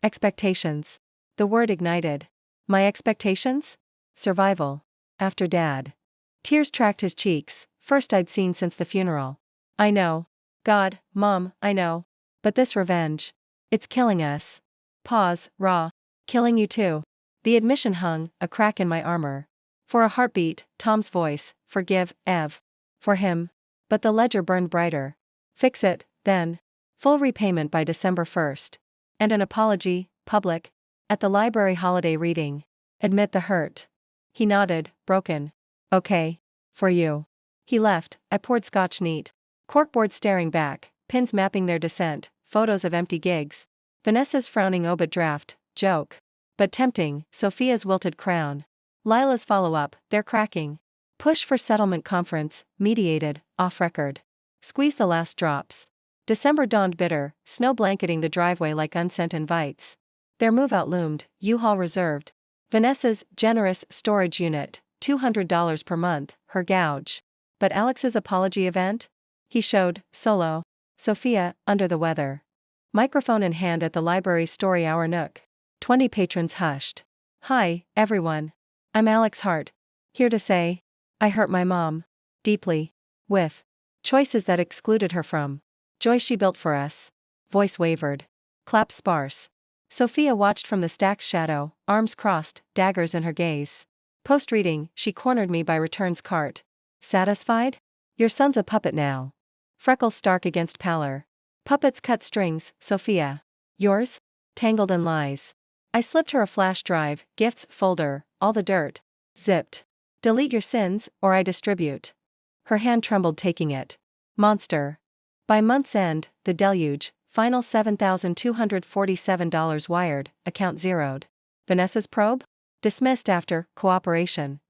Expectations. The word ignited. My expectations? Survival. After Dad. Tears tracked his cheeks, first I'd seen since the funeral. I know. God, Mom, I know. But this revenge. It's killing us. Pause, raw. Killing you too. The admission hung, a crack in my armor. For a heartbeat, Tom's voice, forgive, Ev. For him. But the ledger burned brighter. Fix it, then. Full repayment by December 1st. And an apology, public. At the library holiday reading. Admit the hurt. He nodded, broken. Okay. For you. He left, I poured scotch neat. Corkboard staring back, pins mapping their descent, photos of empty gigs. Vanessa's frowning obit draft, joke. But tempting, Sophia's wilted crown. Lila's follow-up, they're cracking. Push for settlement conference, mediated, off-record. Squeeze the last drops. December dawned bitter, snow blanketing the driveway like unsent invites. Their move-out loomed, U-Haul reserved. Vanessa's generous storage unit, $200 per month, her gouge. But Alex's apology event? He showed, solo. Sophia, under the weather. Microphone in hand at the library's story hour nook. 20 patrons hushed. Hi, everyone. I'm Alex Hart. Here to say, I hurt my mom. Deeply. With choices that excluded her from joy she built for us. Voice wavered. Claps sparse. Sophia watched from the stack's shadow, arms crossed, daggers in her gaze. Post-reading, she cornered me by return's cart. Satisfied? Your son's a puppet now. Freckles stark against pallor. Puppets cut strings, Sophia. Yours? Tangled in lies. I slipped her a flash drive, gifts, folder, all the dirt. Zipped. Delete your sins, or I distribute. Her hand trembled taking it. Monster. By month's end, the deluge, final $7,247 wired, account zeroed. Vanessa's probe? Dismissed after cooperation.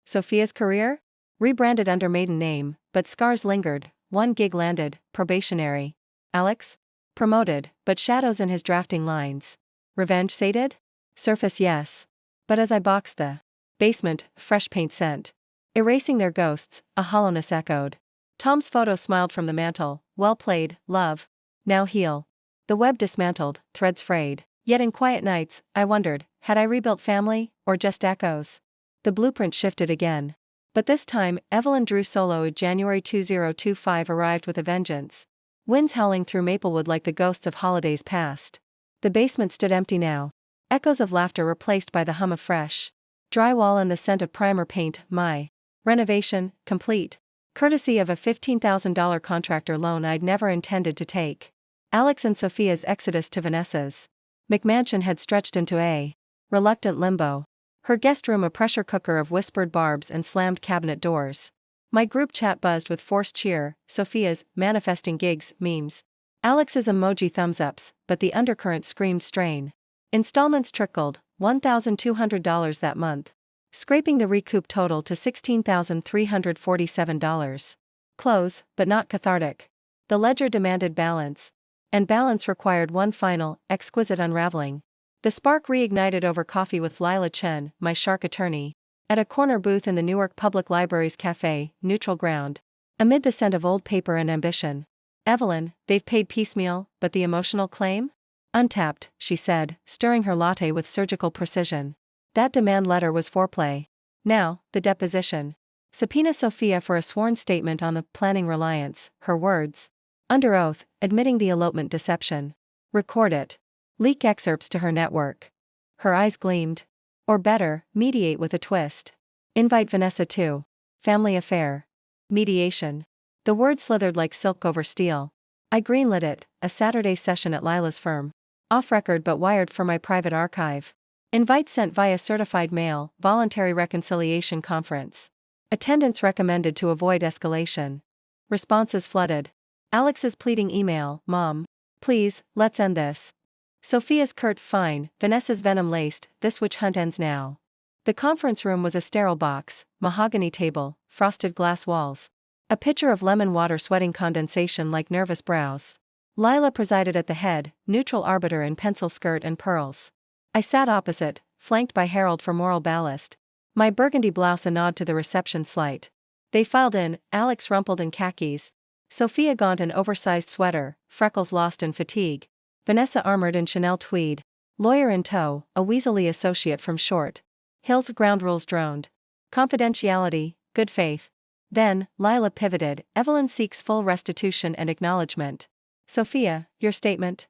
Sophia's career? Rebranded under maiden name, but scars lingered, 1 gig landed, probationary. Alex? Promoted, but shadows in his drafting lines. Revenge sated? Surface yes. But as I boxed the basement, fresh paint scent. Erasing their ghosts, a hollowness echoed. Tom's photo smiled from the mantel, well played, love. Now heal. The web dismantled, threads frayed. Yet in quiet nights, I wondered, had I rebuilt family, or just echoes? The blueprint shifted again. But this time, Evelyn drew solo. January 2025 arrived with a vengeance. Winds howling through Maplewood like the ghosts of holidays past. The basement stood empty now. Echoes of laughter replaced by the hum of fresh drywall and the scent of primer paint. My renovation, complete. Courtesy of a $15,000 contractor loan I'd never intended to take. Alex and Sophia's exodus to Vanessa's McMansion had stretched into a reluctant limbo. Her guest room a pressure cooker of whispered barbs and slammed cabinet doors. My group chat buzzed with forced cheer, Sophia's manifesting gigs, memes. Alex's emoji thumbs-ups, but the undercurrent screamed strain. Installments trickled, $1,200 that month. Scraping the recoup total to $16,347. Close, but not cathartic. The ledger demanded balance. And balance required one final, exquisite unraveling. The spark reignited over coffee with Lila Chen, my shark attorney. At a corner booth in the Newark Public Library's cafe, neutral ground. Amid the scent of old paper and ambition. Evelyn, they've paid piecemeal, but the emotional claim? Untapped, she said, stirring her latte with surgical precision. That demand letter was foreplay. Now, the deposition. Subpoena Sophia for a sworn statement on the planning reliance, her words. Under oath, admitting the elopement deception. Record it. Leak excerpts to her network. Her eyes gleamed. Or better, mediate with a twist. Invite Vanessa too. Family affair. Mediation. The word slithered like silk over steel. I greenlit it, a Saturday session at Lila's firm. Off record but wired for my private archive. Invite sent via certified mail, voluntary reconciliation conference. Attendance recommended to avoid escalation. Responses flooded. Alex's pleading email, "Mom, please, let's end this." Sophia's curt "Fine," Vanessa's venom-laced, "This witch hunt ends now." The conference room was a sterile box, mahogany table, frosted glass walls. A pitcher of lemon water sweating condensation like nervous brows. Lila presided at the head, neutral arbiter in pencil skirt and pearls. I sat opposite, flanked by Harold for moral ballast. My burgundy blouse a nod to the reception slight. They filed in, Alex rumpled in khakis. Sophia gaunt in oversized sweater, freckles lost in fatigue. Vanessa armored in Chanel tweed. Lawyer in tow, a weaselly associate from Short Hills. Ground rules droned. Confidentiality, good faith. Then, Lila pivoted, Evelyn seeks full restitution and acknowledgement. Sophia, your statement?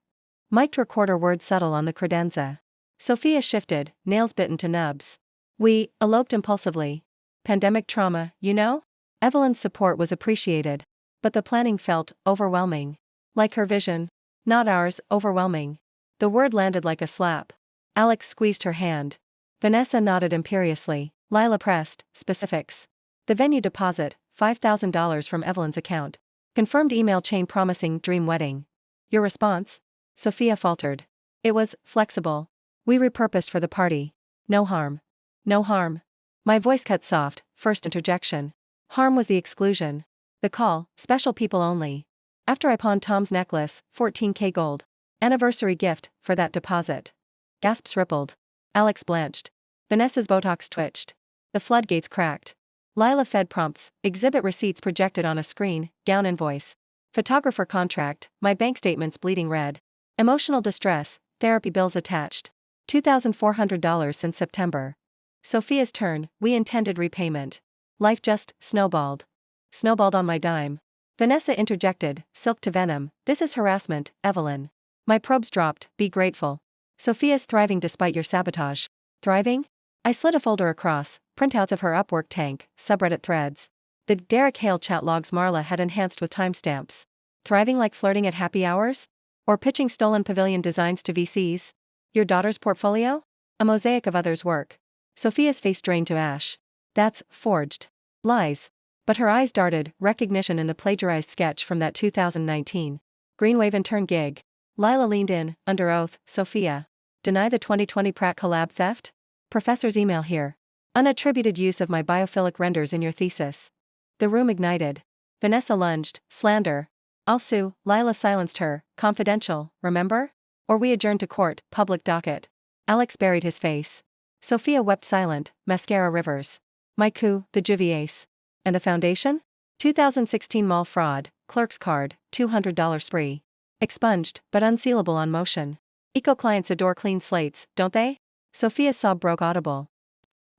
Mic'd recorder word subtle on the credenza. Sophia shifted, nails bitten to nubs. We eloped impulsively. Pandemic trauma, you know? Evelyn's support was appreciated. But the planning felt overwhelming. Like her vision. Not ours, overwhelming. The word landed like a slap. Alex squeezed her hand. Vanessa nodded imperiously. Lila pressed, specifics. The venue deposit, $5,000 from Evelyn's account. Confirmed email chain promising dream wedding. Your response? Sophia faltered. It was flexible. We repurposed for the party. No harm. No harm. My voice cut soft, first interjection. Harm was the exclusion. The call, special people only. After I pawned Tom's necklace, $14K gold. Anniversary gift, for that deposit. Gasps rippled. Alex blanched. Vanessa's Botox twitched. The floodgates cracked. Lila fed prompts, exhibit receipts projected on a screen, gown invoice. Photographer contract, my bank statements bleeding red. Emotional distress, therapy bills attached. $2,400 since September. Sophia's turn, we intended repayment. Life just snowballed. Snowballed on my dime. Vanessa interjected, silk to venom, this is harassment, Evelyn. My probes dropped, be grateful. Sophia's thriving despite your sabotage. Thriving? I slid a folder across, printouts of her Upwork tank, subreddit threads. The Derek Hale chat logs Marla had enhanced with timestamps. Thriving like flirting at happy hours? Or pitching stolen pavilion designs to VCs? Your daughter's portfolio? A mosaic of others' work. Sophia's face drained to ash. That's forged. Lies. But her eyes darted, recognition in the plagiarized sketch from that 2019 Greenwave intern gig. Lila leaned in, under oath, Sophia. Deny the 2020 Pratt collab theft? Professor's email here. Unattributed use of my biophilic renders in your thesis. The room ignited. Vanessa lunged, slander. I'll sue. Lila silenced her, confidential, remember? Or we adjourned to court, public docket. Alex buried his face. Sophia wept silent, mascara rivers. My coup, the Juviace. And the foundation? 2016 mall fraud, clerk's card, $200 spree. Expunged, but unsealable on motion. Eco clients adore clean slates, don't they? Sophia's sob broke audible.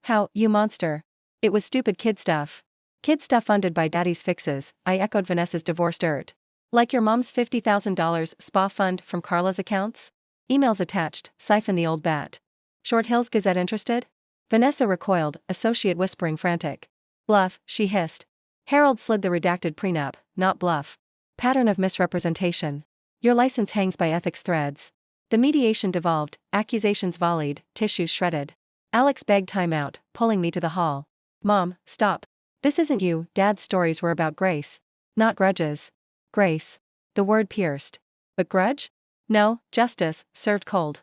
How, you monster. It was stupid kid stuff. Kid stuff funded by daddy's fixes, I echoed Vanessa's divorce dirt. Like your mom's $50,000 spa fund from Carla's accounts? Emails attached, siphon the old bat. Short Hills Gazette interested? Vanessa recoiled, associate whispering frantic. Bluff, she hissed. Harold slid the redacted prenup, not bluff. Pattern of misrepresentation. Your license hangs by ethics threads. The mediation devolved, accusations volleyed, tissues shredded. Alex begged time out, pulling me to the hall. Mom, stop. This isn't you. Dad's stories were about grace. Not grudges. Grace. The word pierced. But grudge? No, justice, served cold.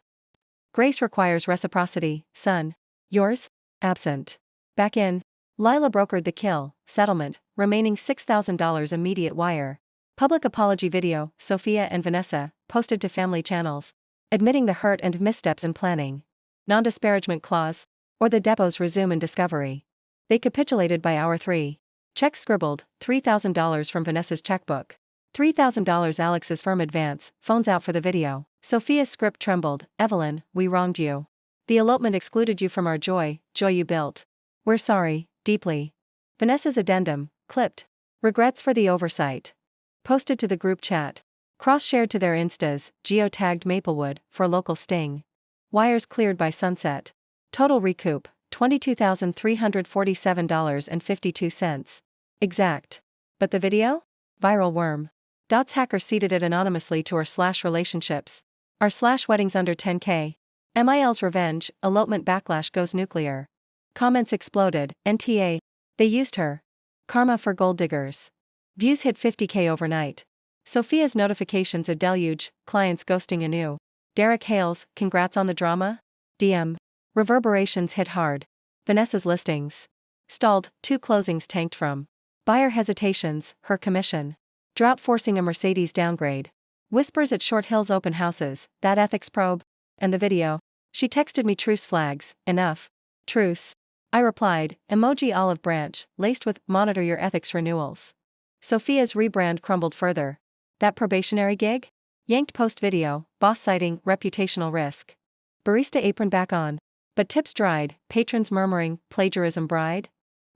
Grace requires reciprocity, son. Yours? Absent. Back in. Lila brokered the kill, settlement, remaining $6,000 immediate wire. Public apology video, Sophia and Vanessa, posted to family channels. Admitting the hurt and missteps in planning. Non-disparagement clause. Or the depots resume in discovery. They capitulated by hour 3. Checks scribbled, $3,000 from Vanessa's checkbook. $3,000 Alex's firm advance, phones out for the video. Sophia's script trembled, Evelyn, we wronged you. The elopement excluded you from our joy you built. We're sorry, deeply. Vanessa's addendum, clipped. Regrets for the oversight. Posted to the group chat. Cross-shared to their instas, geo-tagged Maplewood, for local sting. Wires cleared by sunset. Total recoup, $22,347.52. Exact. But the video? Viral worm. Dots hacker seeded it anonymously to r/relationships. r/weddings under 10K. MIL's revenge, elopement backlash goes nuclear. Comments exploded, NTA. They used her. Karma for gold diggers. Views hit 50K overnight. Sophia's notifications a deluge, clients ghosting anew. Derek Hales, congrats on the drama? DM. Reverberations hit hard. Vanessa's listings stalled, 2 closings tanked from buyer hesitations, her commission drought forcing a Mercedes downgrade. Whispers at Short Hills open houses, that ethics probe? And the video. She texted me truce flags, enough. Truce. I replied, emoji olive branch, laced with monitor your ethics renewals. Sophia's rebrand crumbled further. That probationary gig? Yanked post video, boss citing reputational risk. Barista apron back on. But tips dried, patrons murmuring, plagiarism bride?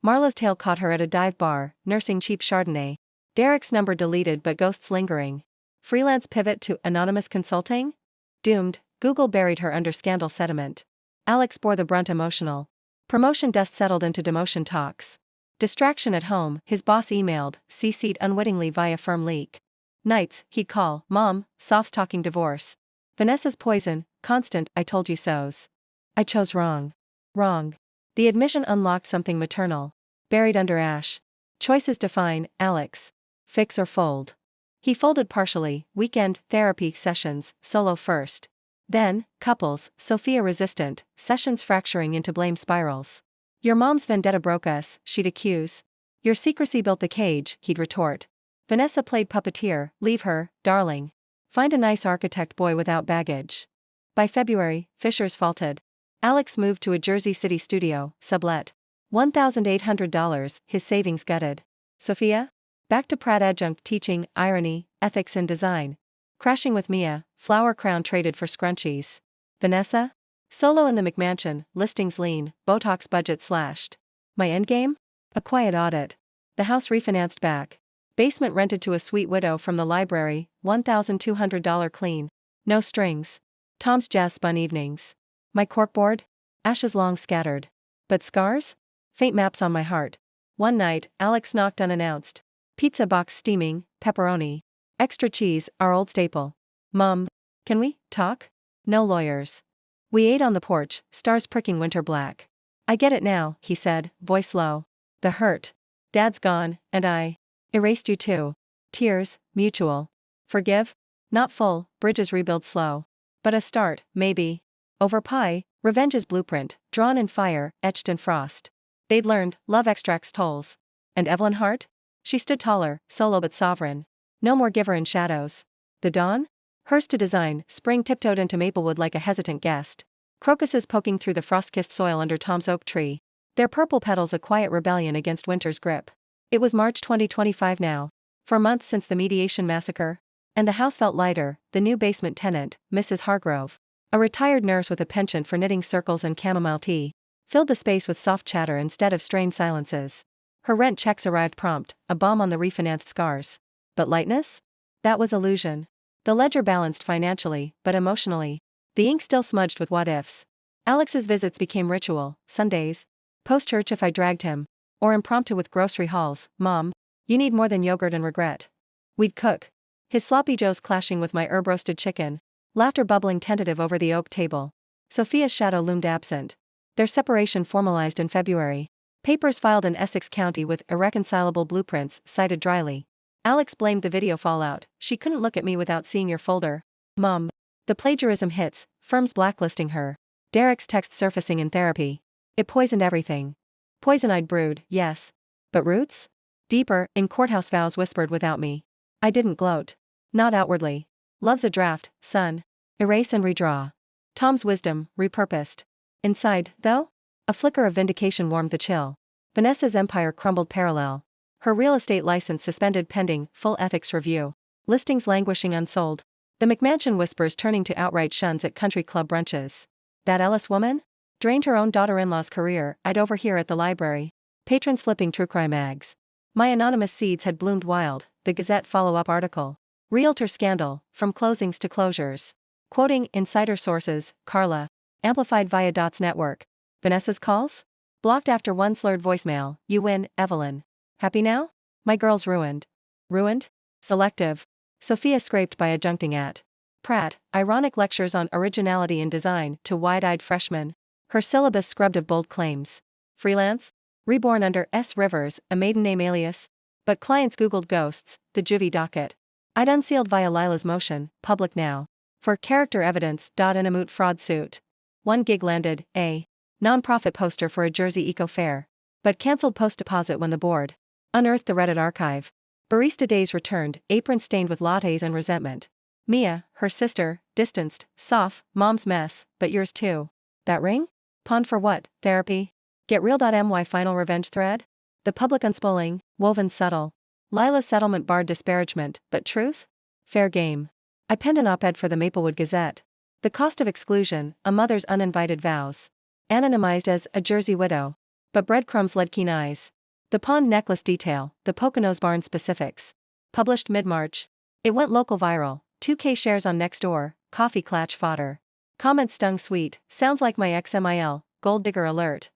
Marla's tail caught her at a dive bar, nursing cheap Chardonnay. Derek's number deleted but ghosts lingering. Freelance pivot to anonymous consulting? Doomed, Google buried her under scandal sediment. Alex bore the brunt emotional. Promotion dust settled into demotion talks. Distraction at home, his boss emailed, CC'd unwittingly via firm leak. Nights, he'd call, Mom, soft's talking divorce. Vanessa's poison, constant, I told you so's. I chose wrong. Wrong. The admission unlocked something maternal. Buried under ash. Choices define, Alex. Fix or fold. He folded partially, weekend, therapy sessions, solo first. Then, couples, Sophia resistant, sessions fracturing into blame spirals. Your mom's vendetta broke us, she'd accuse. Your secrecy built the cage, he'd retort. Vanessa played puppeteer, leave her, darling. Find a nice architect boy without baggage. By February, Fisher's faulted. Alex moved to a Jersey City studio, sublet. $1,800, his savings gutted. Sophia? Back to Pratt adjunct teaching, irony, ethics and design. Crashing with Mia, flower crown traded for scrunchies. Vanessa? Solo in the McMansion, listings lean, Botox budget slashed. My endgame? A quiet audit. The house refinanced back. Basement rented to a sweet widow from the library, $1,200 clean. No strings. Tom's jazz spun evenings. My corkboard? Ashes long scattered. But scars? Faint maps on my heart. One night, Alex knocked unannounced. Pizza box steaming, pepperoni. Extra cheese, our old staple. Mom, can we talk? No lawyers. We ate on the porch, stars pricking winter black. I get it now, he said, voice low. The hurt. Dad's gone, and I erased you too. Tears, mutual. Forgive? Not full, bridges rebuild slow. But a start, maybe. Over pie, revenge's blueprint, drawn in fire, etched in frost. They'd learned, love extracts tolls. And Evelyn Hart? She stood taller, solo but sovereign. No more giver in shadows. The dawn? Hers to design, spring tiptoed into Maplewood like a hesitant guest. Crocuses poking through the frost-kissed soil under Tom's oak tree. Their purple petals a quiet rebellion against winter's grip. It was March 2025 now. 4 months since the mediation massacre. And the house felt lighter, the new basement tenant, Mrs. Hargrove. A retired nurse with a penchant for knitting circles and chamomile tea. Filled the space with soft chatter instead of strained silences. Her rent checks arrived prompt, a balm on the refinanced scars. But lightness? That was illusion. The ledger balanced financially, but emotionally. The ink still smudged with what-ifs. Alex's visits became ritual, Sundays. Post-church if I dragged him. Or impromptu with grocery hauls, Mom, you need more than yogurt and regret. We'd cook. His sloppy joes clashing with my herb-roasted chicken. Laughter bubbling tentative over the oak table. Sophia's shadow loomed absent. Their separation formalized in February. Papers filed in Essex County with irreconcilable blueprints, cited dryly. Alex blamed the video fallout. She couldn't look at me without seeing your folder. Mom. The plagiarism hits, firms blacklisting her. Derek's text surfacing in therapy. It poisoned everything. Poison I'd brewed, yes. But roots? Deeper, in courthouse vows whispered without me. I didn't gloat. Not outwardly. Love's a draft, son. Erase and redraw. Tom's wisdom, repurposed. Inside, though? A flicker of vindication warmed the chill. Vanessa's empire crumbled parallel. Her real estate license suspended pending full ethics review. Listings languishing unsold. The McMansion whispers turning to outright shuns at country club brunches. That Ellis woman? Drained her own daughter-in-law's career, I'd overhear at the library. Patrons flipping true crime mags. My anonymous seeds had bloomed wild, the Gazette follow-up article. Realtor scandal, from closings to closures. Quoting insider sources, Carla. Amplified via Dots Network. Vanessa's calls? Blocked after one slurred voicemail, you win, Evelyn. Happy now? My girl's ruined. Ruined? Selective. Sophia scraped by adjuncting at Pratt, ironic lectures on originality in design to wide-eyed freshmen. Her syllabus scrubbed of bold claims. Freelance? Reborn under S. Rivers, a maiden name alias. But clients googled ghosts, the juvie docket. I'd unsealed via Lila's motion, public now. For character evidence. In a moot fraud suit. 1 gig landed, a non-profit poster for a Jersey eco fair. But cancelled post deposit when the board unearthed the Reddit archive. Barista days returned, apron stained with lattes and resentment. Mia, her sister, distanced, Soph, mom's mess, but yours too. That ring? Pawned for what? Therapy? Get real.my final revenge thread? The public unspooling, woven subtle. Lila's settlement barred disparagement, but truth? Fair game. I penned an op-ed for the Maplewood Gazette. The cost of exclusion, a mother's uninvited vows. Anonymized as a Jersey widow. But breadcrumbs led keen eyes. The pawned necklace detail, the Poconos barn specifics. Published mid-March. It went local viral, 2K shares on Nextdoor, coffee clatch fodder. Comments stung sweet, sounds like my ex-MIL, gold digger alert.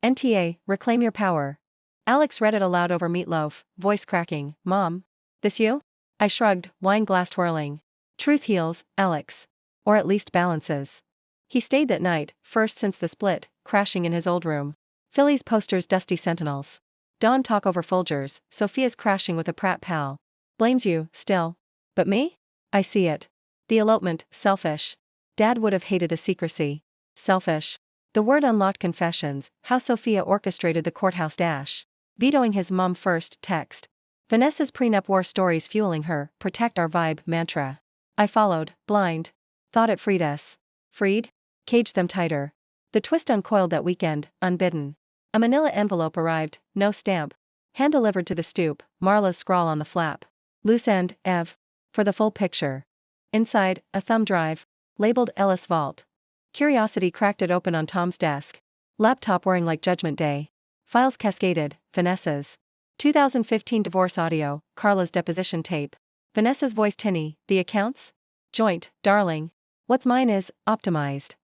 NTA, reclaim your power. Alex read it aloud over meatloaf, voice cracking, Mom? This you? I shrugged, wine glass twirling. Truth heals, Alex. Or at least balances. He stayed that night, first since the split, crashing in his old room. Phillies posters dusty sentinels. Dawn talk over Folgers, Sophia's crashing with a Pratt pal. Blames you, still. But me? I see it. The elopement, selfish. Dad would have hated the secrecy. Selfish. The word unlocked confessions, how Sophia orchestrated the courthouse dash. Vetoing his mom first text. Vanessa's prenup war stories fueling her protect our vibe mantra. I followed, blind. Thought it freed us. Freed? Caged them tighter. The twist uncoiled that weekend, unbidden. A manila envelope arrived, no stamp. Hand delivered to the stoop, Marla's scrawl on the flap. Loose end, Ev. For the full picture. Inside, a thumb drive. Labeled Ellis Vault. Curiosity cracked it open on Tom's desk. Laptop whirring like Judgment Day. Files cascaded, Vanessa's 2015 divorce audio, Carla's deposition tape. Vanessa's voice tinny, the accounts? Joint, darling. What's mine is, optimized.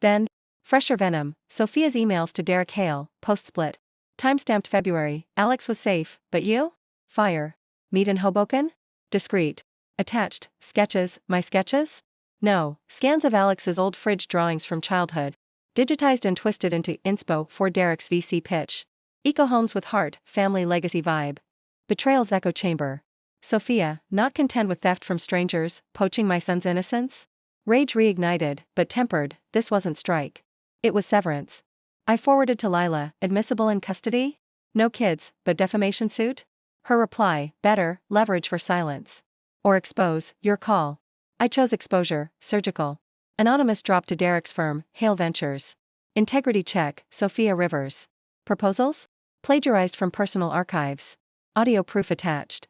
Then, fresher venom, Sophia's emails to Derek Hale, post-split. Timestamped February, Alex was safe, but you? Fire. Meet in Hoboken? Discreet. Attached, sketches, my sketches? No, scans of Alex's old fridge drawings from childhood. Digitized and twisted into inspo for Derek's VC pitch. Eco homes with heart, family legacy vibe. Betrayal's echo chamber. Sophia, not content with theft from strangers, poaching my son's innocence? Rage reignited, but tempered, this wasn't strike. It was severance. I forwarded to Lila, admissible in custody? No kids, but defamation suit? Her reply, better, leverage for silence. Or expose, your call. I chose exposure, surgical. Anonymous drop to Derek's firm, Hale Ventures. Integrity check, Sophia Rivers. Proposals? Plagiarized from personal archives. Audio proof attached.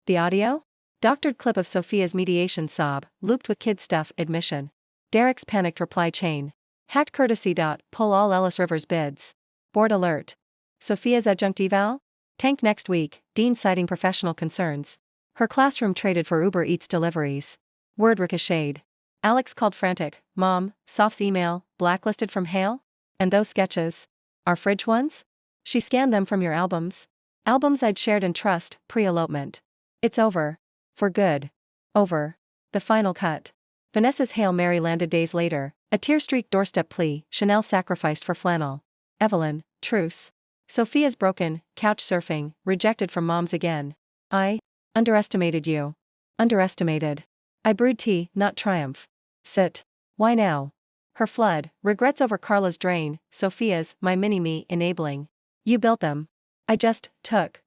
The audio? Doctored clip of Sophia's mediation sob, looped with kid stuff admission. Derek's panicked reply chain. Hacked courtesy. Pull all Ellis Rivers bids. Board alert. Sophia's adjunct eval? Tanked next week, Dean citing professional concerns. Her classroom traded for Uber Eats deliveries. Word ricocheted. Alex called frantic, Mom, Soph's email, blacklisted from Hale? And those sketches? Our fridge ones? She scanned them from your albums. Albums I'd shared in trust, pre-elopement. It's over. For good. Over. The final cut. Vanessa's Hail Mary landed days later, a tear-streaked doorstep plea, Chanel sacrificed for flannel. Evelyn, truce. Sophia's broken, couch surfing, rejected from moms again. I underestimated you. Underestimated. I brewed tea, not triumph. Sit. Why now? Her flood, regrets over Carla's drain, Sophia's, my mini-me, enabling. You built them. I just, took.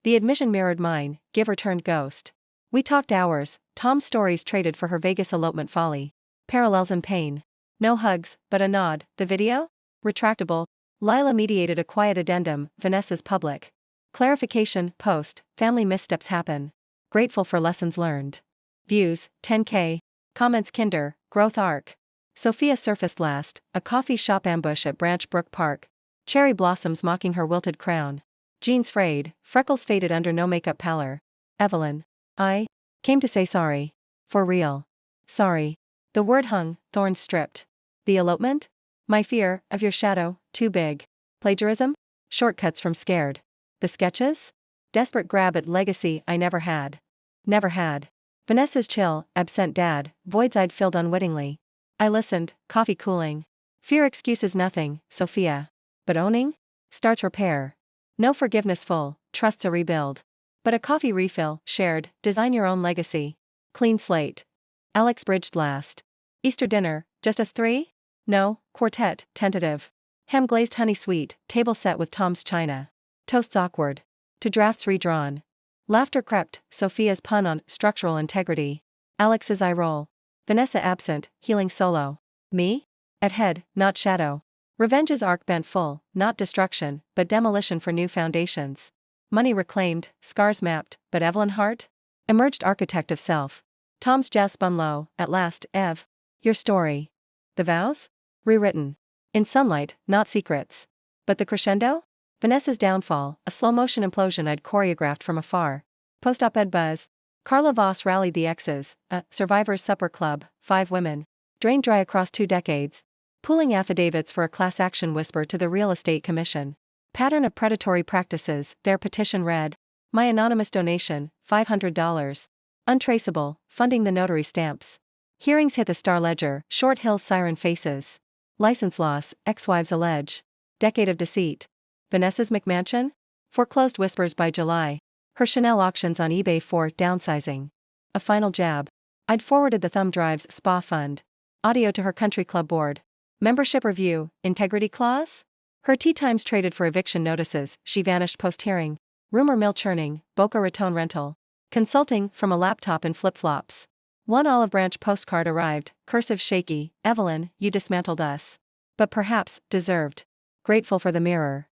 The admission mirrored mine, give returned ghost. We talked hours, Tom's stories traded for her Vegas elopement folly. Parallels and pain. No hugs, but a nod, the video? Retractable. Lila mediated a quiet addendum, Vanessa's public. Clarification, post, family missteps happen. Grateful for lessons learned. Views, 10K. Comments Kinder, growth arc. Sophia surfaced last, a coffee shop ambush at Branch Brook Park. Cherry blossoms mocking her wilted crown. Jeans frayed, freckles faded under no makeup pallor. Evelyn. I came to say sorry. For real. Sorry. The word hung, thorns stripped. The elopement? My fear, of your shadow, too big. Plagiarism? Shortcuts from scared. The sketches? Desperate grab at legacy I never had. Never had. Vanessa's chill, absent dad, voids I'd filled unwittingly. I listened, coffee cooling. Fear excuses nothing, Sophia. But owning? Starts repair. No forgiveness full, trusts a rebuild. But a coffee refill, shared, design your own legacy. Clean slate. Alex bridged last. Easter dinner, just us three? No, quartet, tentative. Ham glazed honey sweet, table set with Tom's china. Toasts awkward. To drafts redrawn. Laughter crept, Sophia's pun on structural integrity. Alex's eye roll. Vanessa absent, healing solo. Me? At head, not shadow. Revenge's arc bent full, not destruction, but demolition for new foundations. Money reclaimed, scars mapped, but Evelyn Hart? Emerged architect of self. Tom's jazz spun low, at last, Ev. Your story. The vows? Rewritten. In sunlight, not secrets. But the crescendo? Vanessa's downfall, a slow-motion implosion I'd choreographed from afar. Post-op-ed buzz. Carla Voss rallied the exes, a survivors' supper club, 5 women. Drained dry across 2 decades. Pooling affidavits for a class action whisper to the Real Estate Commission. Pattern of predatory practices, their petition read. My anonymous donation, $500. Untraceable, funding the notary stamps. Hearings hit the Star Ledger, Short Hill's siren faces. License loss, ex-wives allege. Decade of deceit. Vanessa's McMansion? Foreclosed whispers by July. Her Chanel auctions on eBay for downsizing. A final jab. I'd forwarded the thumb drive's spa fund. Audio to her country club board. Membership review, integrity clause? Her tea times traded for eviction notices, she vanished post-hearing. Rumor mill churning, Boca Raton rental. Consulting, from a laptop in flip-flops. One olive branch postcard arrived, cursive shaky, Evelyn, you dismantled us. But perhaps, deserved. Grateful for the mirror.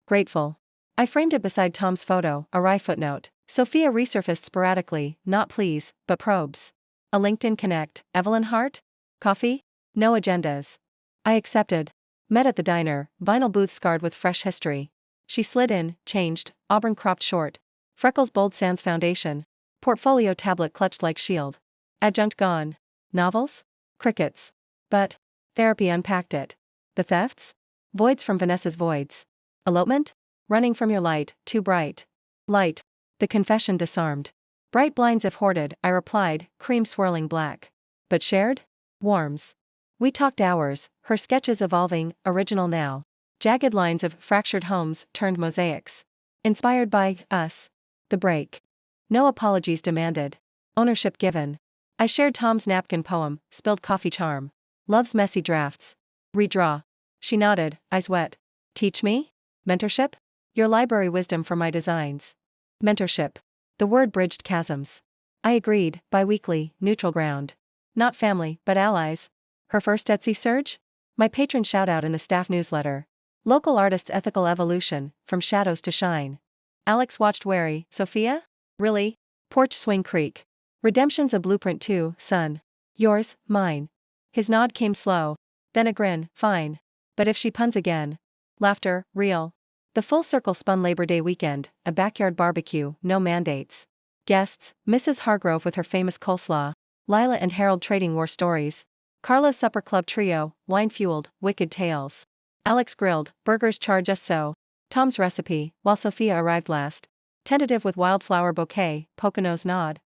Grateful. I framed it beside Tom's photo, a wry footnote. Sophia resurfaced sporadically, not pleas, but probes. A LinkedIn connect, Evelyn Hart? Coffee? No agendas. I accepted. Met at the diner, vinyl booth scarred with fresh history. She slid in, changed, auburn cropped short. Freckles bold sans foundation. Portfolio tablet clutched like shield. Adjunct gone. Novels? Crickets. But therapy unpacked it. The thefts? Voids from Vanessa's voids. Elopement? Running from your light, too bright. Light. The confession disarmed. Bright blinds if hoarded, I replied, cream swirling black. But shared? Warms. We talked hours, her sketches evolving, original now. Jagged lines of fractured homes turned mosaics. Inspired by us. The break. No apologies demanded. Ownership given. I shared Tom's napkin poem, spilled coffee charm. Love's messy drafts. Redraw. She nodded, eyes wet. Teach me? Mentorship? Your library wisdom for my designs. Mentorship. The word bridged chasms. I agreed, bi-weekly, neutral ground. Not family, but allies. Her first Etsy surge? My patron shout-out in the staff newsletter. Local artists' ethical evolution, from shadows to shine. Alex watched wary, Sophia? Really? Porch swing creak. Redemption's a blueprint too, son. Yours, mine. His nod came slow. Then a grin, fine. But if she puns again. Laughter, real. The full circle spun Labor Day weekend, a backyard barbecue, no mandates. Guests, Mrs. Hargrove with her famous coleslaw. Lila and Harold trading war stories. Carla's supper club trio, wine-fueled, wicked tales. Alex grilled, burgers charred just so. Tom's recipe, while Sophia arrived last. Tentative with wildflower bouquet, Pocono's nod.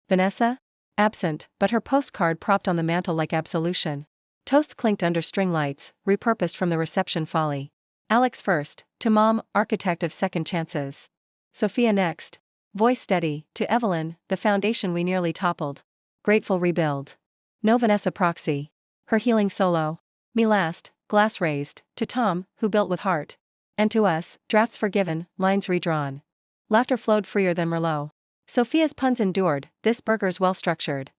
Vanessa? Absent, but her postcard propped on the mantel like absolution. Toast clinked under string lights, repurposed from the reception folly. Alex first, to Mom, architect of second chances. Sophia next. Voice steady, to Evelyn, the foundation we nearly toppled. Grateful rebuild. No Vanessa proxy. Her healing solo. Me last, glass raised, to Tom, who built with heart. And to us, drafts forgiven, lines redrawn. Laughter flowed freer than Merlot. Sophia's puns endured, this burger's well-structured.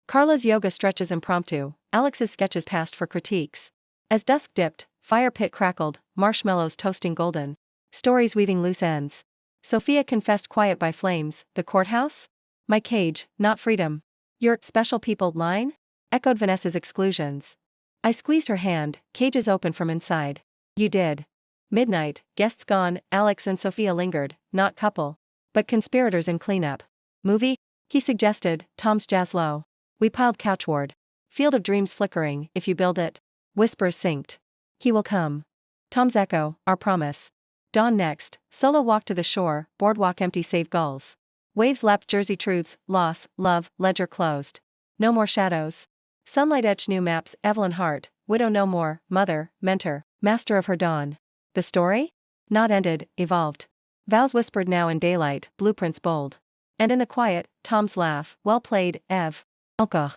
Carla's yoga stretches impromptu, Alex's sketches passed for critiques. As dusk dipped, fire pit crackled, marshmallows toasting golden. Stories weaving loose ends. Sophia confessed quiet by flames, the courthouse? My cage, not freedom. Your special people line? Echoed Vanessa's exclusions. I squeezed her hand, cages open from inside. You did. Midnight, guests gone, Alex and Sophia lingered, not couple. But conspirators in cleanup. Movie? He suggested, Tom's jazz low. We piled couchward. Field of dreams flickering, if you build it. Whispers synced. He will come. Tom's echo, our promise. Dawn next, solo walk to the shore, boardwalk empty save gulls. Waves lapped Jersey truths, loss, love, ledger closed. No more shadows. Sunlight etched new maps, Evelyn Hart, widow no more, mother, mentor, master of her dawn. The story? Not ended, evolved. Val's whispered now in daylight, blueprints bold. And in the quiet, Tom's laugh, well played, Ev. Okay.